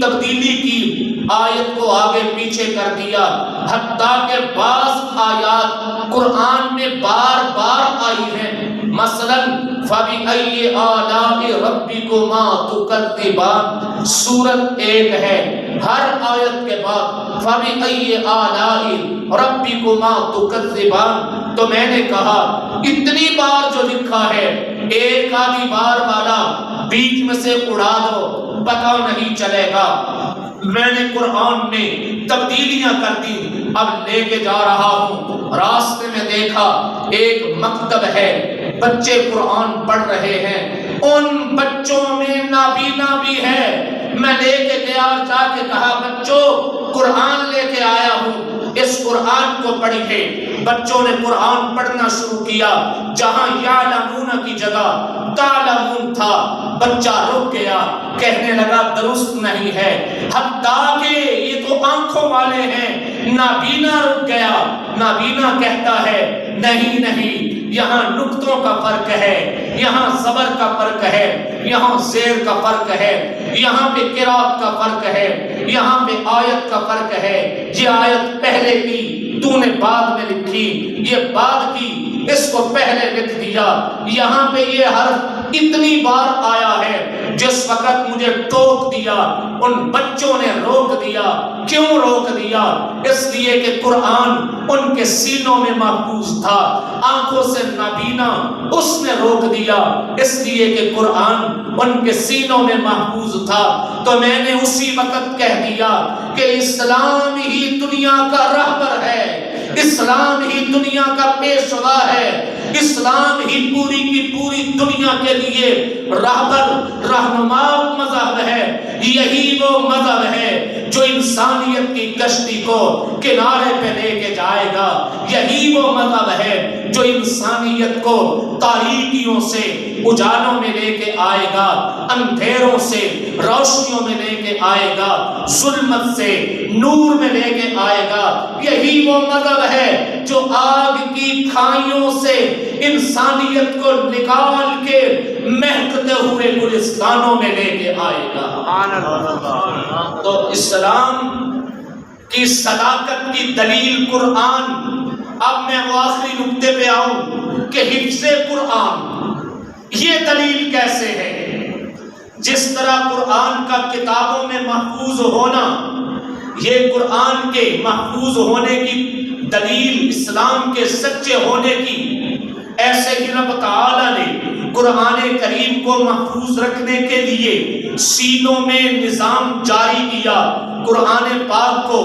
تبدیلی کی، آیت کو آگے پیچھے کر دیا، حتیٰ کہ بعض آیات قرآن میں بار بار آئی ہیں۔ مثلاً فَبِأَيِّ آلَاءِ رَبِّكُمَا تُكَذِّبَانِ، سورت 1 ہے، ہر آیت کے بعد فَبِأَيِّ آلَاءِ رَبِّكُمَا تُكَذِّبَانِ۔ تو میں نے کہا اتنی بار جو لکھا ہے، ایک آدھی بار والا بیچ میں سے اڑا دو، پتہ نہیں چلے گا۔ میں نے قرآن میں تبدیلیاں کر دی، اب لے کے جا رہا ہوں، راستے میں دیکھا ایک مکتب ہے، بچے قرآن پڑھ رہے ہیں، ان بچوں میں نابینا بھی ہے۔ میں لے کے گیا اور جا کے کہا بچوں قرآن لے کے آیا ہوں، اس قرآن کو پڑھیے۔ بچوں نے قرآن پڑھنا شروع کیا، جہاں یعلمون کی جگہ تعلمون تھا، بچہ رک گیا، کہنے لگا درست نہیں ہے، حتیٰ کہ یہ تو آنکھوں والے ہیں۔ نابینا رک گیا، نابینا کہتا ہے نہیں نہیں، یہاں نقطوں کا فرق ہے، یہاں زبر کا فرق ہے، یہاں زیر کا فرق ہے، یہاں پہ قرات کا فرق ہے، یہاں پہ آیت کا فرق ہے، یہ آیت پہلے کی تو نے بعد میں لکھی، یہ بعد کی اس کو پہلے لکھ دیا، یہاں پہ یہ حرف اتنی بار آیا ہے، جس وقت مجھے ٹوک دیا ان بچوں نے روک دیا. کیوں روک دیا؟ اس لیے کہ قرآن ان کے سینوں میں محفوظ تھا. آنکھوں سے نابینا اس نے روک دیا اس لیے کہ قرآن ان کے سینوں میں محفوظ تھا. تو میں نے اسی وقت کہہ دیا کہ اسلام ہی دنیا کا رہبر ہے, اسلام ہی دنیا کا پیشوا ہے, اسلام ہی پوری کی پوری دنیا کے لیے رہبر رہنما مذہب ہے. یہی وہ مذہب ہے جو انسانیت کی کشتی کو کنارے پہ لے کے جائے گا. یہی وہ مذہب ہے جو انسانیت کو تاریکیوں سے اجالوں میں لے کے آئے گا, اندھیروں سے روشنیوں میں لے کے آئے گا, ظلمت سے نور میں لے کے آئے گا. یہی وہ مذہب ہے جو آگ کی کھائیوں سے انسانیت کو نکال کے مہکتے ہوئے گلستانوں میں لے کے آئے گا. تو اسلام کی صداقت کی دلیل قرآن. اب میں وہ آخری نقطے پہ آؤں کہ حفظ قرآن یہ دلیل کیسے ہے. جس طرح قرآن کا کتابوں میں محفوظ ہونا یہ قرآن کے محفوظ ہونے کی دلیل اسلام کے سچے ہونے کی, ایسے ہی رب تعالیٰ نے قرآن کریم کو محفوظ رکھنے کے لیے سینوں میں نظام جاری کیا. قرآن پاک کو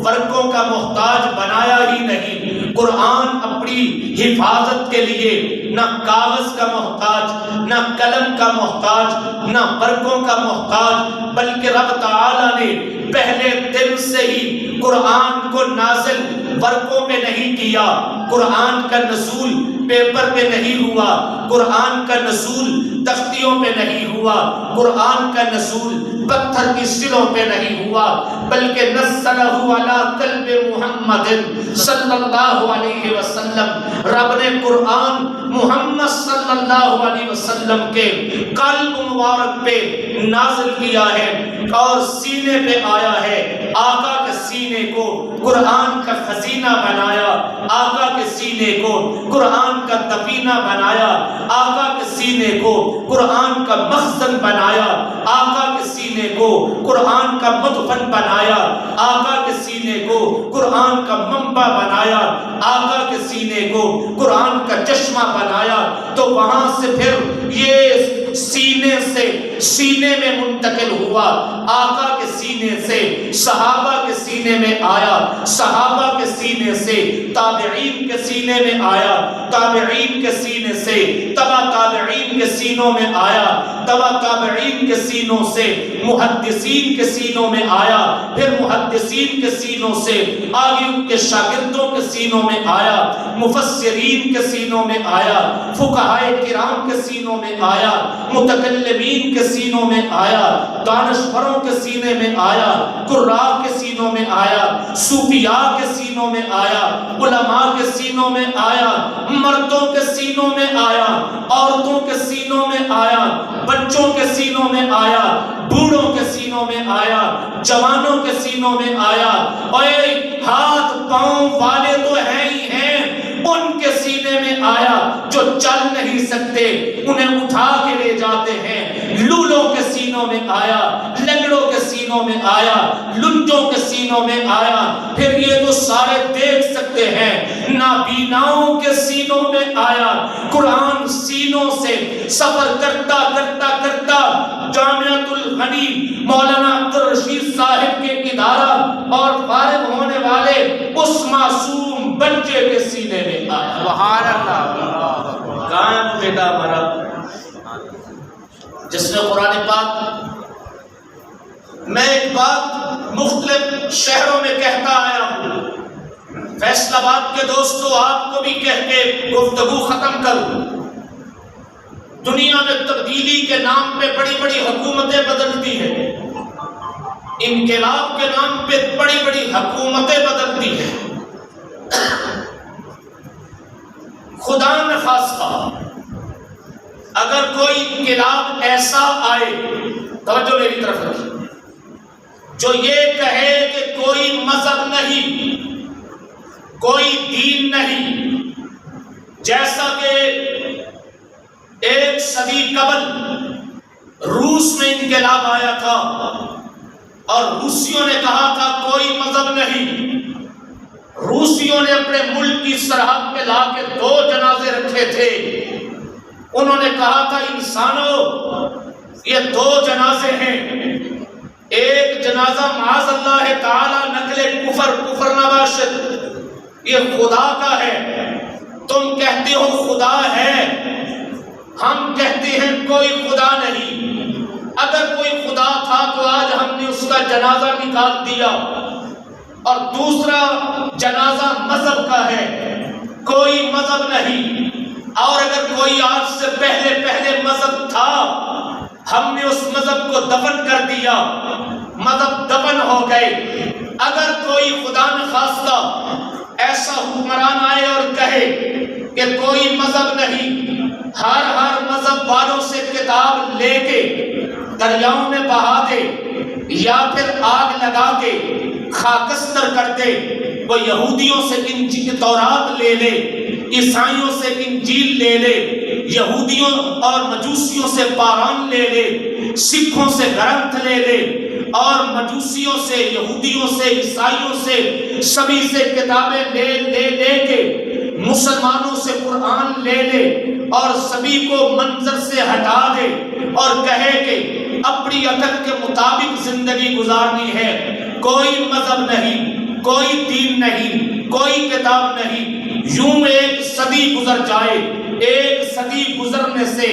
ورقوں کا محتاج بنایا ہی نہیں. قرآن اپنی حفاظت کے لیے نہ کاغذ کا محتاج, نہ قلم کا محتاج, نہ ورقوں کا محتاج, بلکہ رب تعالیٰ نے پہلے دن سے ہی قرآن کو نازل ورقوں پہ نہیں کیا. قرآن کا نزول پیپر پہ نہیں ہوا, قرآن کا نزول تختیوں پہ نہیں ہوا, قرآن کا نزول پتھر کی سروں پہ نہیں ہوا, بلکہ نزلہ علی قلب محمد صلی اللہ علیہ وسلم. رب نے قرآن محمد صلی اللہ علیہ وسلم کے قلب مبارک پہ نازل کیا ہے اور سینے پہ آیا ہے. آقا کے سینے کو قرآن کا خزینہ بنایا, آقا کے سینے کو قرآن کا دفینہ بنایا, آقا کے سینے کو قرآن کا مخزن بنایا, آقا کے سینے کو قرآن کا مدفن بنایا, آقا کے سینے کو قرآن کا منبع بنایا, آقا کے سینے کو قرآن کا چشمہ بنایا. تو وہاں سے پھر یہ سینے سے سینے میں منتقل ہوا, آقا کے سینے سے صحابہ کے سینے میں آیا, صحابہ کے سینے سے تابعین کے سینے میں آیا, تابعین کے سینے سے تبع تابعین کے سینوں میں آیا, تبع تابعین کے سینوں سے محدثین کے سینوں میں آیا, پھر محدثین کے سینوں سے آگے ان کے شاگردوں کے سینوں میں آیا, مفسرین کے سینوں میں آیا, فقہائے کرام کے سینوں میں آیا, متکلمین کے سینوں میں آیا, دانشوروں کے سینے میں آیا, قراء کے سینوں میں آیا, صوفیاء کے سینوں میں آیا, علماء کے سینوں میں آیا, مردوں کے سینوں میں آیا, عورتوں کے سینوں میں آیا, بچوں کے سینوں میں آیا, بوڑھوں کے سینوں میں آیا, جوانوں کے سینوں میں آیا. اور ہاتھ پاؤں والے تو ہیں ہی ہیں, ان کے سینے میں آیا جو چل نہیں سکتے انہیں اٹھا کے لے جاتے ہیں. لولوں کے سینوں میں آیا, لنگڑوں کے سینوں میں آیا, لنجوں کے سینوں میں آیا. پھر یہ تو سارے دیکھ سکتے ہیں, نابیناؤں کے سینوں میں آیا. قرآن سینوں سے سفر کرتا کرتا کرتا جامعۃ الغنی مولانا عبدالرشید صاحب کے ادارہ اور فارغ ہونے والے اس معصوم بچے کے سینے میں آیا. سبحان اللہ. کہاں بیٹا ہمارا جس نے قرآن پاک, میں ایک بات مختلف شہروں میں کہتا آیا ہوں, فیصل آباد کے دوستو آپ کو بھی کہہ کے گفتگو ختم کروں. دنیا میں تبدیلی کے نام پہ بڑی بڑی حکومتیں بدلتی ہیں, انقلاب کے نام پہ بڑی بڑی حکومتیں بدلتی ہیں. خدا نہ خواستہ اگر کوئی انقلاب ایسا آئے, توجہ میری طرف رکھیے, جو یہ کہے کہ کوئی مذہب نہیں, کوئی دین نہیں, جیسا کہ ایک صدی قبل روس میں انقلاب آیا تھا اور روسیوں نے کہا تھا کوئی مذہب نہیں. روسیوں نے اپنے ملک کی سرحد پہ لا کے 2 جنازے رکھے تھے. انہوں نے کہا تھا انسانوں یہ 2 جنازے ہیں. ایک جنازہ معاذ اللہ تعالی نقل کفر نباشد یہ خدا کا ہے. تم کہتے ہو خدا ہے, ہم کہتے ہیں کوئی خدا نہیں. اگر کوئی خدا تھا تو آج ہم نے اس کا جنازہ نکال دیا. اور دوسرا جنازہ مذہب کا ہے, کوئی مذہب نہیں. اور اگر کوئی آج سے پہلے مذہب تھا ہم نے اس مذہب کو دفن کر دیا, مذہب دفن ہو گئے. اگر کوئی خدا نخواستہ ایسا حکمران آئے اور کہے کہ کوئی مذہب نہیں, ہر مذہب والوں سے کتاب لے کے دریاؤں میں بہا دے یا پھر آگ لگا کے خاکستر کر دے, وہ یہودیوں سے انجیل تورات لے لے, عیسائیوں سے انجیل لے لے, یہودیوں اور مجوسیوں سے قرآن لے لے, سکھوں سے گرنتھ لے لے, اور مجوسیوں سے, یہودیوں سے, عیسائیوں سے سبھی سے کتابیں لے کے مسلمانوں سے قرآن لے لے اور سبھی کو منظر سے ہٹا دے اور کہے کہ اپنی عقل کے مطابق زندگی گزارنی ہے. کوئی مذہب نہیں, کوئی دین نہیں, کوئی کتاب نہیں. یوں 1 صدی گزر جائے, 1 صدی گزرنے سے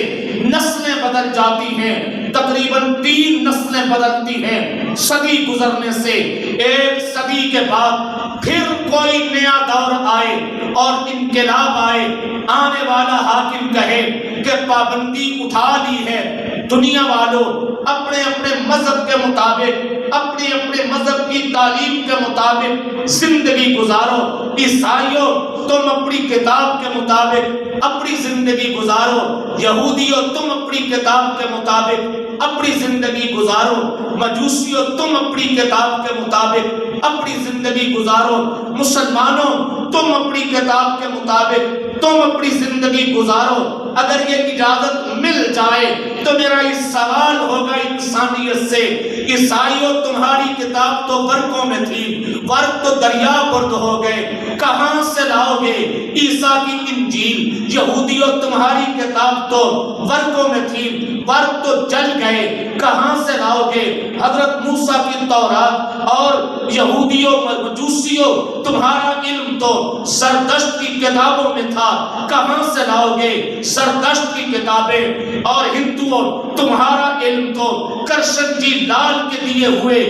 نسلیں بدل جاتی ہیں, تقریباً 3 نسلیں بدلتی ہیں. صدی گزرنے سے 1 صدی کے بعد پھر کوئی نیا دور آئے اور انقلاب آئے, آنے والا حاکم کہے کہ پابندی اٹھا لی ہے, دنیا والوں اپنے اپنے مذہب کے مطابق, اپنے اپنے مذہب کی تعلیم کے مطابق زندگی گزارو. عیسائیوں تم اپنی کتاب کے مطابق اپنی زندگی گزارو, یہودیوں تم اپنی کتاب کے مطابق اپنی زندگی گزارو, مجوسیوں تم اپنی کتاب کے مطابق اپنی زندگی گزارو, مسلمانوں تم اپنی کتاب کے مطابق تم اپنی زندگی گزارو. اگر یہ اجازت مل جائے تو میرا اس سوال ہوگا انسانیت سے, عیسائیوں تمہاری کتاب تو ورقوں میں تھی, ورق تو دریا برد ہو گئے, کہاں سے لاؤ گے عیسیٰ کی انجیل؟ یہودیوں تمہاری کتاب تو ورقوں میں تھی, ورق تو جل گئے, کہاں سے لاؤ گے؟ حضرت موسیٰ کی تورات اور یہودیوں مجوسیوں تمہارا علم تو زردشت کی کتابوں میں تھا, کہاں سے لاؤ گے زردشت کی کتابیں؟ اور ہندوؤں تمہارا علم تو کرشن جی لال کے دیے ہوئے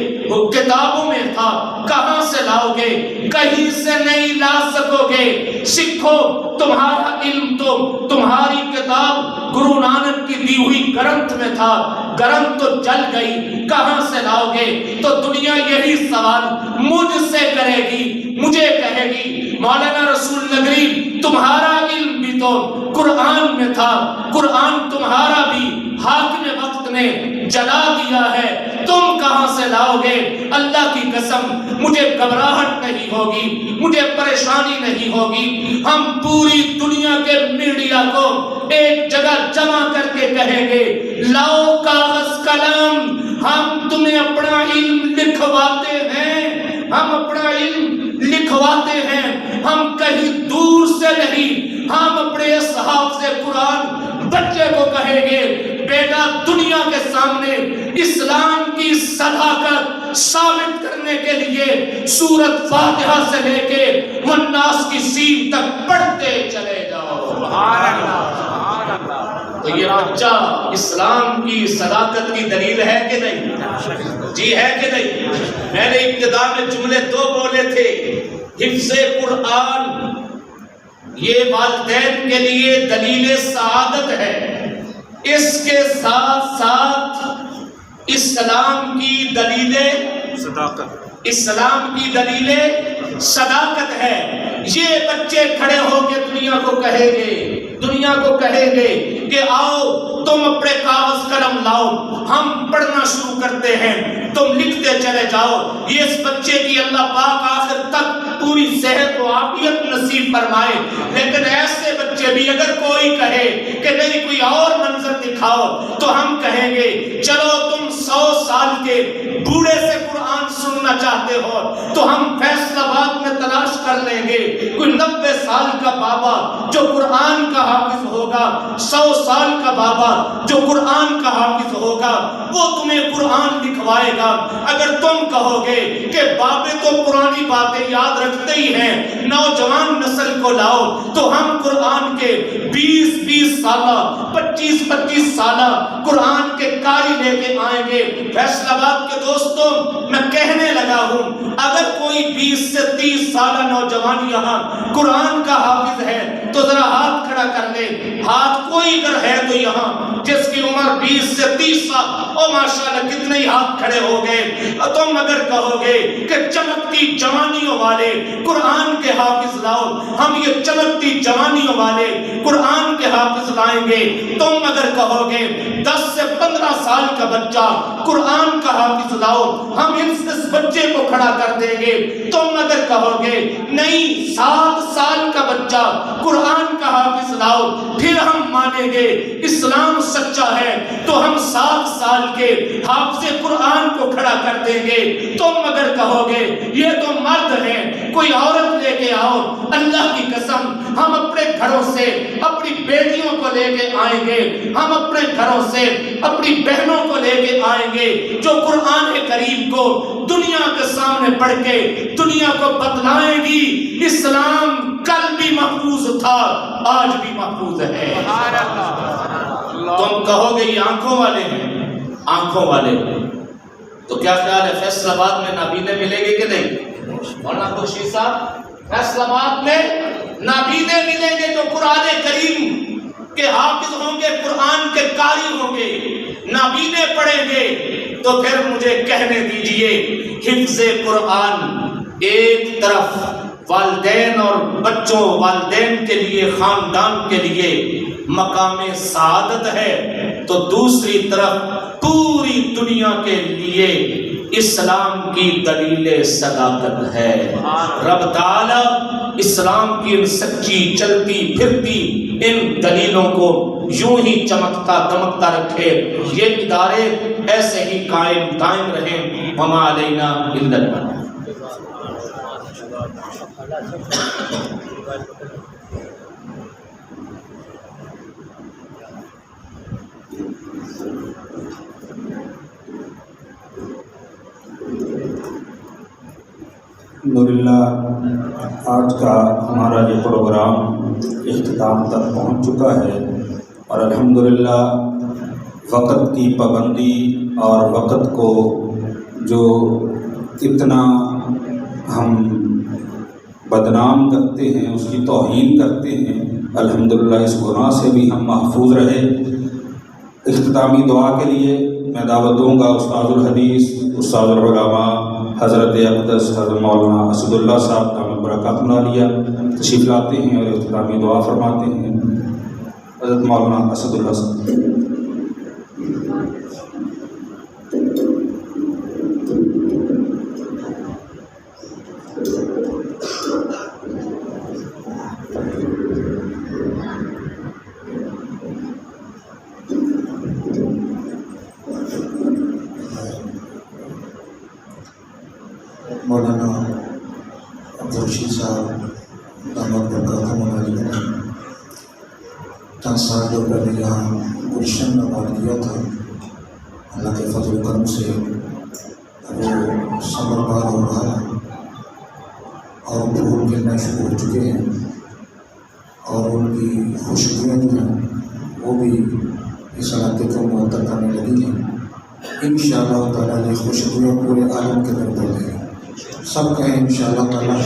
کتابوں میں تھا, کہاں سے لاؤ گے؟ کہیں سے نہیں لا سکو گے. سکھو تمہارا علم تو تمہاری کتاب گرو نانک کی دی ہوئی گرنتھ میں تھا, گرنتھ تو جل گئی, کہاں سے لاؤ گے؟ تو دنیا یہی سوال مجھ سے کرے گی, مجھے کہے گی مولانا رسول نگری تمہارا علم بھی تو قرآن میں تھا, قرآن تمہارا بھی حاکم وقت نے جلا دیا ہے, تم کہاں سے لاؤ گے؟ اللہ کی قسم مجھے گھبراہٹ نہیں ہوگی, مجھے پریشانی نہیں ہوگی. ہم پوری دنیا کے میڈیا کو ایک جگہ جمع کر کے کہیں گے لاؤ کاغذ قلم, ہم تمہیں اپنا علم لکھواتے ہیں, ہم اپنا علم لکھواتے ہیں, ہم کہیں دور سے نہیں, ہم اپنے اصحاب سے قرآن بچے کو کہیں گے بیٹا دنیا کے سامنے اسلام کی صداقت ثابت کرنے کے لیے سورۃ فاتحہ سے لے کے والناس کی سین تک پڑھتے چلے جاؤ. سبحان اللہ, سبحان اللہ. تو یہ بچہ اسلام کی صداقت کی دلیل ہے کہ نہیں؟ جی ہے کہ نہیں؟ میں نے ابتدا میں جملے 2 بولے تھے, حفظ قرآن یہ والدین کے لیے دلیل سعادت ہے, اس کے ساتھ ساتھ اسلام کی دلیل صداقت, اسلام کی دلیل صداقت ہے. یہ بچے کھڑے ہو کے دنیا کو کہیں گے کہ آؤ تم اپنے کاغذ قلم لاؤ، ہم پڑھنا شروع کرتے ہیں، تم لکھتے چلے جاؤ۔ یہ اس بچے کی اللہ پاک آخر تک پوری صحت و عافیت نصیب فرمائے۔ لیکن ایسے بچے بھی اگر کوئی کہے کہ نہیں کوئی اور منظر دکھاؤ تو ہم کہیں گے چلو تم 100 سال کے بوڑھے سے قرآن سننا چاہتے ہو تو ہم فیصل آباد میں تلاش کر لیں گے کوئی 90 سال کا بابا جو قرآن کا حافظ ہوگا، 100 سال کا بابا جو قرآن کا حافظ ہوگا، وہ تمہیں قرآن لکھوائے گا۔ اگر تم کہو گے کہ بابے تو پرانی باتیں یاد رکھتے ہی ہیں، نوجوان نسل کو لاؤ، تو ہم قرآن کے 20 سالہ 25 سالہ قرآن کے قاری لے کے آئیں گے۔ فیصل آباد کے دوستوں، میں کہنے لگا ہوں اگر کوئی 20 سے 30 سالہ نوجوان یہاں قرآن کا حافظ ہے تو ذرا ہاتھ کھڑا کر لے۔ ہاتھ کوئی اگر ہے تو یہاں جس کی عمر 20 سے 30 سال، او ماشاءاللہ کتنے ہی ہاتھ کھڑے ہو گئے۔ تم اگر کہو گے کہ چمکتی جوانیوں والے قرآن کے حافظ لاؤ، ہم یہ چمکتی جوانیوں والے قرآن کے حافظ لائیں گے۔ تم اگر کہو گے 10 سے 15 سال کا بچہ قرآن کا حافظ لاؤ، ہم اس بچے کو کھڑا کر دیں گے۔ تم اگر کہو گے نہیں 7 سال کا بچہ قرآن کا حافظ لاؤ، پھر ہم مانیں گے اسلام سچا ہے، تو ہم 7 سال کے حافظ قرآن کو کھڑا کر دیں گے۔ تم اگر کہو گے یہ تو مرد ہیں، کوئی عورت لے کے آؤ، اللہ کی قسم ہم اپنے گھروں سے اپنی بیٹیوں کو لے کے آئیں گے، ہم اپنے گھروں سے اپنی بہنوں کو لے کے آئیں گے جو قرآن کریم کو دنیا کے سامنے پڑھ کے دنیا کو بتلائیں گی اسلام کل بھی محفوظ تھا، آج بھی محفوظ ہے۔ تم کہو گے یہ آنکھوں والے ہیں، آنکھوں والے، تو کیا خیال ہے فیصل آباد میں نابینے ملیں گے کہ نہیں؟ مولانا خورشید صاحب، فیصل آباد میں نابینے ملیں گے جو قرآن کریم کے حافظ ہوں گے، قرآن کے قاری ہوں گے، نابینے پڑھیں گے۔ تو پھر مجھے کہنے دیجئے حفظ قرآن ایک طرف والدین اور بچوں، والدین کے لیے، خاندان کے لیے مقام سعادت ہے، تو دوسری طرف پوری دنیا کے لیے اسلام کی دلیل صداقت ہے۔ رب تعالی اسلام کی ان سچی چلتی پھرتی ان دلیلوں کو یوں ہی چمکتا دمکتا رکھے، یہ ادارے ایسے ہی قائم دائم رہیں۔ وما علینا الا البلاغ۔ الحمدللہ آج کا ہمارا یہ پروگرام اختتام تک پہنچ چکا ہے، اور الحمدللہ وقت کی پابندی اور وقت کو جو اتنا ہم بدنام کرتے ہیں، اس کی توہین کرتے ہیں، الحمدللہ اس گناہ سے بھی ہم محفوظ رہے۔ اختتامی دعا کے لیے میں دعوت دوں گا استاد الحدیث، استاد العلماء حضرت اقدس حضرت مولانا اسد اللہ صاحب دامت برکاتہ عالیہ تشریف لاتے ہیں اور اختتامی دعا فرماتے ہیں۔ حضرت مولانا اسد اللہ صاحب۔ مولانا عبدالرشید صاحب دامت برکاتہ عالیہ نے چند سال جو پہلے یہاں گلشن میں بات کیا تھا، اللہ کے فضل و کرم سے وہ ثمربار ہو رہا ہے اور پھول کھلنا شروع ہو چکے ہیں، اور ان کی خوشبوئیں جو ہیں وہ بھی اس علاقے کو معطر کرنے لگی ہیں۔ انشاءاللہ تعالیٰ یہ خوشبوئیں پورے عالم کے در پر ہیں۔ سب کہیں انشاءاللہ تعالیٰ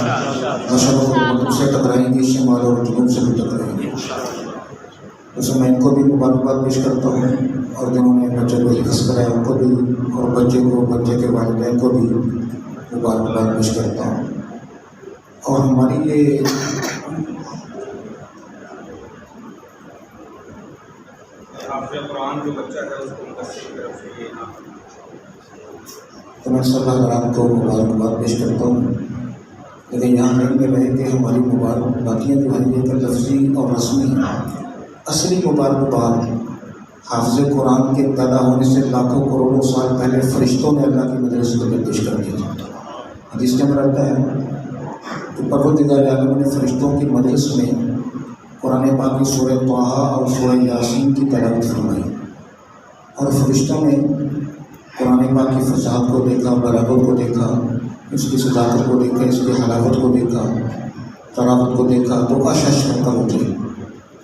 مشرق و مغرب سے ٹکرائیں گے، شمال اور جنوب سے بھی ٹکرائیں گے۔ اس میں ان کو بھی مبارکباد پیش کرتا ہوں، اور جنہوں نے بچے کو حفظ کرایا ان کو بھی، اور بچے کے والدین کو بھی مبارکباد پیش کرتا ہوں۔ اور ہماری یہ حافظ قرآن جو بچہ ہے اس کو مدرسے کی طرف سے یہ انعام تو میں سب حضرات کو مبارکباد پیش کرتا ہوں، لیکن یہاں نہیں میں رہے کہ ہماری مبارکبادیاں جو ہیں یہ لفظی اور رسمی ہیں۔ اصلی مبارکباد حافظ قرآن کے پیدا ہونے سے لاکھوں کروڑوں سال پہلے فرشتوں نے اللہ کی مدرس کو پیش کر دی تھی۔ حدیث کے اندر آتا ہے کہ پروردگار عالم نے فرشتوں کی مجلس میں قرآن پاک کی سورہ طٰہٰ اور سورہ یاسین کی تلاوت فرمائی، اور فرشتوں نے قرآن پاک کی فصاحت کو دیکھا، بلاغت کو دیکھا، اس کی صداقت کو دیکھا، اس کی حلاوت کو دیکھا، تراوت کو دیکھا تو اشش کر اٹھے،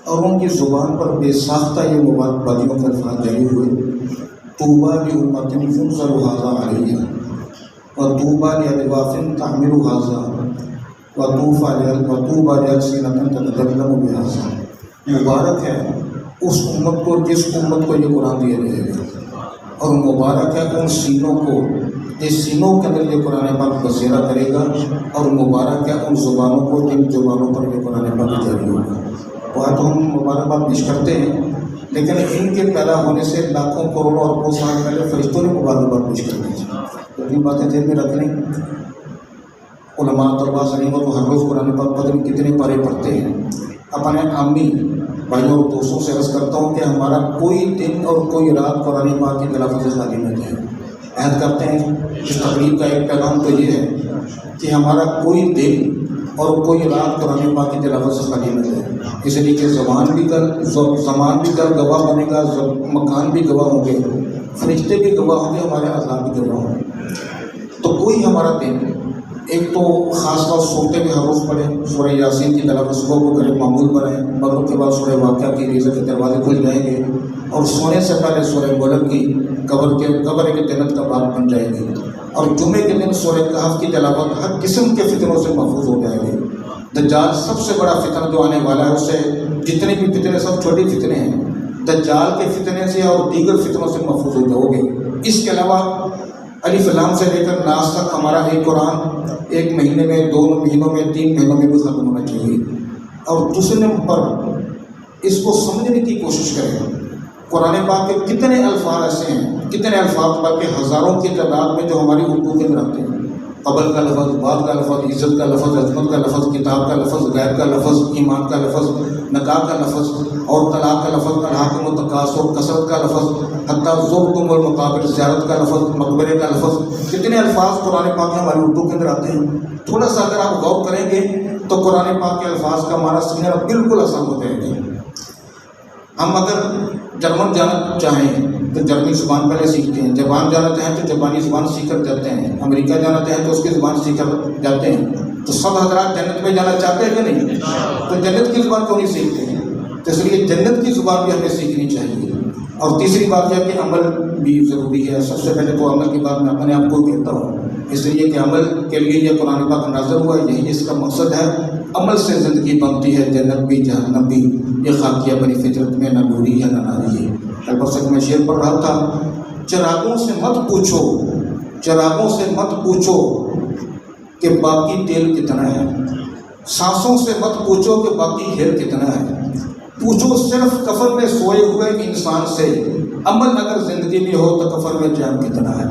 اور ان کی زبان پر بے ساختہ یہ مبارکبادیوں کے الفاظ جاری ہوئے: طوبیٰ لأمۃ ينزل هذا علیہا وطوبیٰ لأضواف تحمل هذا وطوبیٰ لألسنۃ تتکلم بهذا۔ مبارک ہے اس امت کو جس امت کو یہ قرآن دیا جائے گا، اور مبارک ہے ان سینوں کو جس سینوں کے اندر یہ قرآن پاک بسیرا کرے گا، اور مبارک ہے ان زبانوں کو جن زبانوں پر یہ قرآن پاک جاری ہوگا۔ وہاں تو ہم مبارکباد پیش کرتے ہیں، لیکن ان کے پیدا ہونے سے لاکھوں کروڑوں اور بہت سال پہلے فرشتوں نے مبارکباد پیش کر دی تھی۔ تو یہ باتیں ذہن میں رکھ لیں۔ علماء طلباء سلیمہ تو ہر روز قرآن پاک پتہ نہیں کتنے پارے پڑھتے ہیں۔ اپنے امی بھائیوں اور دوستوں سے عرض کرتا ہوں کہ ہمارا کوئی دن اور کوئی رات قرآن پاک کی تلاوت سے خالی نہ جائے۔ عہد کرتے ہیں اس تقریب کا ایک پیغام تو یہ ہے کہ ہمارا کوئی دن اور کوئی رات قرآن پاک کی تلاوت سے خالی نہ جائے، اس لیے کہ زمان بھی کل گواہ بنے گا، مکان بھی گواہ ہوں گے، فرشتے بھی گواہ ہوں گے، ہمارے اعضاء بھی گواہ ہوں گے۔ تو کوئی ہمارا دن، ایک تو خاص طور صورتیں بھی ہر روز پڑھیں، سورہ یاسین کی تلاوت صبح کو کریں، معمول بنائیں، مغرب کے بعد سورہ واقعہ کی ریزہ کے دروازے کھل جائیں گے، اور سونے سے پہلے سورہ ملک کی قبر کے جنت کا باب بن جائے گی، اور جمعے کے دن سورہ کہف کی تلاوت ہر قسم کے فتنوں سے محفوظ ہو جائے گی۔ دجال سب سے بڑا فتنہ جو آنے والا ہے، اس سے جتنے بھی فتنے سب چھوٹی فتنے ہیں، دجال کے فتنے سے اور دیگر فتنوں سے محفوظ ہو جاؤ گے۔ اس کے علاوہ الف لام سے لے کر ناس تک ہمارا ایک قرآن ایک مہینے میں، 2 مہینوں میں، 3 مہینوں میں بھی ختم ہونا چاہیے۔ اور دوسرے نمبر پر اس کو سمجھنے کی کوشش کریں۔ قرآن پاک کے کتنے الفاظ ایسے ہیں، کتنے الفاظ بلکہ ہزاروں کی تعداد میں جو ہماری اردو کے اندر آتے ہیں۔ قبل کا لفظ، بعد کا لفظ، عزت کا لفظ، عظمت کا لفظ، کتاب کا لفظ، غیب کا لفظ، ایمان کا لفظ، نکاح کا لفظ اور طلاق کا لفظ، الہاکم التکاثر، کثرت کا لفظ، حتیٰ زرتم المقابر، زیارت کا لفظ، مقبرے کا لفظ، کتنے الفاظ قرآن پاک میں ہماری اردو کے اندر آتے ہیں۔ تھوڑا سا اگر آپ غور کریں گے تو قرآن پاک کے الفاظ کا ہمارا سمجھنا بالکل آسان ہو جائے گا۔ ہم اگر جرمن جانا چاہیں تو جرمنی زبان پہلے سیکھتے ہیں، جاپان جانا چاہیں تو جاپانی زبان سیکھ کر جاتے ہیں، امریکہ جانا چاہیں تو اس کی زبان سیکھ کر جاتے ہیں۔ تو سب حضرات جنت میں جانا چاہتے ہیں کہ نہیں؟ تو جنت کی زبان کیوں نہیں سیکھتے ہیں؟ تو اس لیے جنت کی زبان بھی ہمیں سیکھنی چاہیے۔ اور تیسری بات یہ کہ عمل بھی ضروری ہے۔ سب سے پہلے تو عمل کی بات میں اپنے آپ کو کہتا ہوں، اس لیے کہ عمل کے لیے یہ قرآن پاک نازل ہوا ہے، یہی اس کا مقصد ہے۔ عمل سے زندگی بنتی ہے، جنت بھی جہنم بھی، یہ خاکیہ بنی فطرت میں نہ نوری ہے نہ ناری ہے۔ کل پرسوں میں شعر پڑھ رہا تھا، چراغوں سے مت پوچھو، چراغوں سے مت پوچھو کہ باقی تیل کتنا ہے، سانسوں سے مت پوچھو کہ باقی ہیل کتنا ہے، پوچھو صرف کفن میں سوئے ہوئے انسان سے، عمل اگر زندگی میں ہو تو کفن میں جان کتنا ہے۔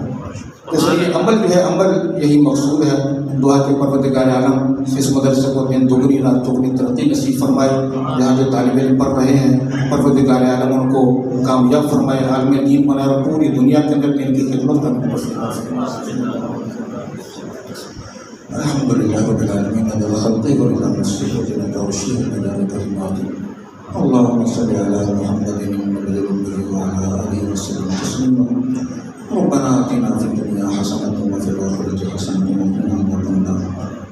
اس لیے عمل جو ہے، عمل یہی مقصود ہے۔ دعا کہ پروردگار عالم اس مدرسے کو دن دگنی رات چگنی ترقی نصیب فرمائے۔ جہاں جو طالب علم پڑھ رہے ہیں، پروردگار عالم ان کو کامیاب فرمائے، عالم دین بنائے اور پوری دنیا کے اندر دین کی خدمت کرنے الحمدللہ رب العالمین خلقہ ورضا مصطفى توشیح بلال کلمات اللهم صل على محمد النبي الأمي وعلى آله وسلم تسليما ربنا آتنا في الدنيا حسنة وفي الآخرة حسنة وقنا عذاب النار۔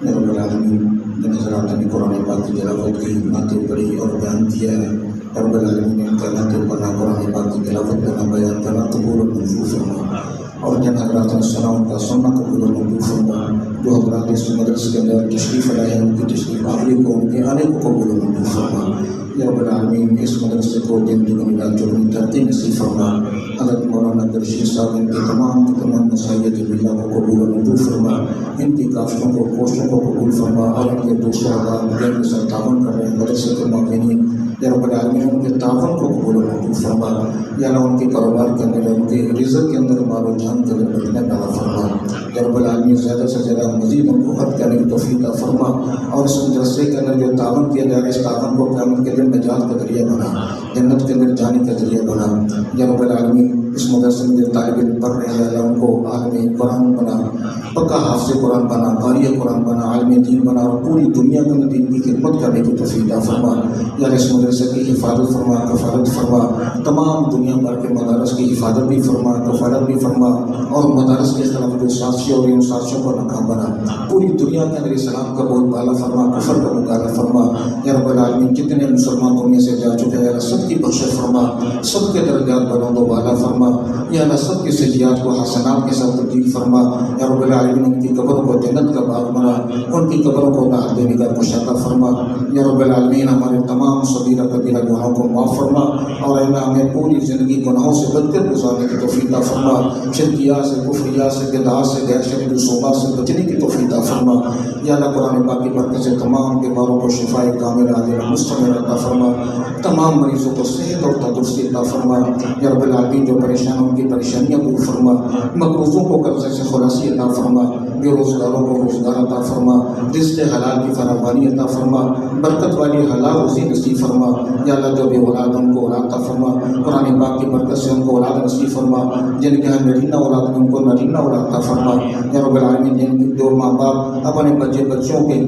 یا رب العالمین، جن حضرات نے قرآن پاک کی تلاوت کی، نعتیں پڑھی اور بیان کیا ہے، رب العالمین نے ان کا نعتیں پڑھنا، قرآن پاک کی تلاوت کرنا، بیان کرنا قبول و منظور فرما، اور جن حضرات نے سنا ان کا سننا قبول و منظور فرما۔ جو حضرات اس مدرسے کے اندر تشریف لائے ہیں، ان کی تشریف آوری کو، ان کے آنے کو قبول و منظور فرما۔ یا رب العالمین، اس مدرسے کو دن دگنی رات چگنی ترقی نصیب فرما۔ حضرت مولانا درشی صاحب ان کے تمام مسائیت باللہ کو قبول و منظور فرما، ان کی کافشوں کو، کوششوں کو قبول فرما، اور ان کے دوسرے اعضاء کے ساتھ تعاون کر رہے ہیں مدرسے کے معاونین، یا رب العالمین ان کے تعاون کو قبول و منظور فرما۔ فرما، یا اللہ ان کے کاروبار کے اندر، ان کے رزق کے اندر مال و جان کے اندر برکت عطا فرما، یا رب العالمین زیادہ سے زیادہ مزید ان کو خرچ کرنے کی توفیق عطا فرما، اور اس مدرسے کے اندر جو تعاون کیا جا رہا ہے اس تعاون کو قیامت کے دن نجات کا ذریعہ بنا، جنت کے اندر جانے کا ذریعہ بنا، یا رب العالمین اس مدرسے میں جو طالب علم پڑھ رہے ہیں اللہ ان کو عالم قرآن بنا، پکا حافظ قرآن بنا، قاری قرآن بنا، عالم دین بنا، اور پوری دنیا میں دین کی خدمت کرنے کی توفیق عطا فرما، یا اس مدرسے کی حفاظت فرما، کفالت فرما، تمام دنیا بھر کے مدارس کی حفاظت بھی فرما، کفالت بھی فرما، اور مدارس کے خلاف جو سازشیں اور ان سازشوں کو ناکام بنا، پوری دنیا کے اندر اسلام کا بہت بالا فرما، کفر کا مقابلہ فرما، یا رب العالمین جتنے مسلمان دنیا سے جا چکے ہیں سب کی بخشش فرما، سب کے درجات بلند و بالا فرما، یا اللہ سب کی سیئات کو حسنات کے ساتھ تبدیل فرما، یا رب العالمین ان کی قبروں کو جنت کا باغ بنا، ان کی قبروں کو راحت دینے کا کشادہ فرما، یا رب العالمین ہمارے تمام صغیرہ کبیرہ گناہوں کو معاف فرما، اور اللہ ہمیں پوری زندگی گناہوں سے بچ کر گزارنے کی توفیق عطا فرما، شرکیات سے، کفریات سے، بدعات سے، غیر شرعی رسومات سے بچنے کی توفیق عطا فرما، یا اللہ قرآن پاک کی برکت سے تمام بیماروں کو شفاء کاملہ عاجلہ مستمر عطا فرما، تمام مریضوں کو صحت اور تندرستی عطا فرما، یا رب العالمین جو پریشان ان کی پریشانیاں دور فرما، مقروضوں کو قرضے سے خلاصی عطا فرما، بے روزگاروں کو روزگار عطا فرما، رزق حلال کی فراوانی عطا فرما، برکت والی حلال روزی نصیب فرما، یا اللہ جو بے اولاد ان کو اولاد عطا فرما، قرآن پاک کی برکت سے ان کو اولاد نصیب فرما، جن کے یہاں نرینہ اولاد ہیں ان کو نرینہ اولاد عطا فرما، یا رب العالمین جن کے جو ماں باپ اپنے بچوں کے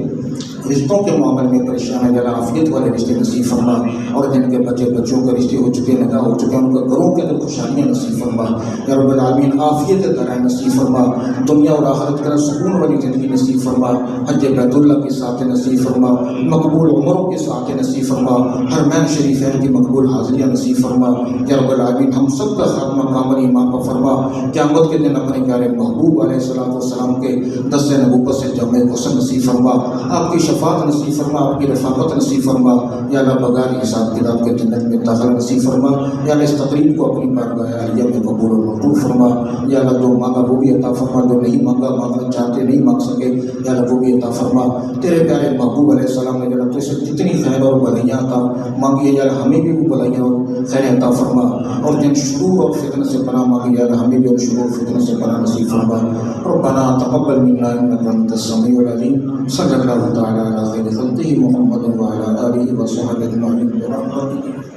رشتوں کے معاملے میں پریشان ہے، یا عافیت والے رشتے نصیب فرما، اور جن کے بچوں کے رشتے ہو چکے، نکاح ہو چکے، ان کا گھروں کے اندر خوشحالیاں نصیب فرما، یا رب العالمین عافیت درائے نصیب فرما، دنیا اور آخرت کا سکون والی زندگی نصیب فرما، حج بیت اللہ کی ساتھ نصیب فرما، مقبول عمروں کے ساتھ نصیب فرما، حرمین شریفین کی مقبول حاضریاں نصیب فرما، یا رب العالمین ہم سب کا خاتمہ کامل ایمان پر فرما، قیامت کے دن اپنے پیارے محبوب علیہ السلام کے دست نبوت سے جمع حسن نصیب فرما، آپ کی شفاعت نصیب فرما، آپ کی رفاقت نصیب فرما، یا اللہ بغیر حساب کتاب کے جنت میں داخل نصیب فرما، یا اللہ اس تقریب کو اپنی بارگاہ عالیہ میں قبول و مقبول فرما، یا اللہ جو مانگا وہ بھی عطا فرما، جو نہیں مانگا مانگنا چاہتے نہیں مانگ سکے، یا اللہ وہ بھی عطا فرما، تیرے پیارے محبوب علیہ السلام نے جب سے جتنی خیر اور بھلائیاں عطا مانگی ہے، یا اللہ ہمیں بھی وہ بھلائیاں اور خیر عطا فرما، اور جن شرور اور فتنہ سے پناہ مانگی، یا اللہ ہمیں بھی ان شرور اور فتنہ سے پناہ نصیب فرما، ربنا تقبل منا انك انت السميع العليم، صلی اللہ تعالی علی خیر خلقہ محمد وعلی آلہ وصحبہ اجمعین برحمتک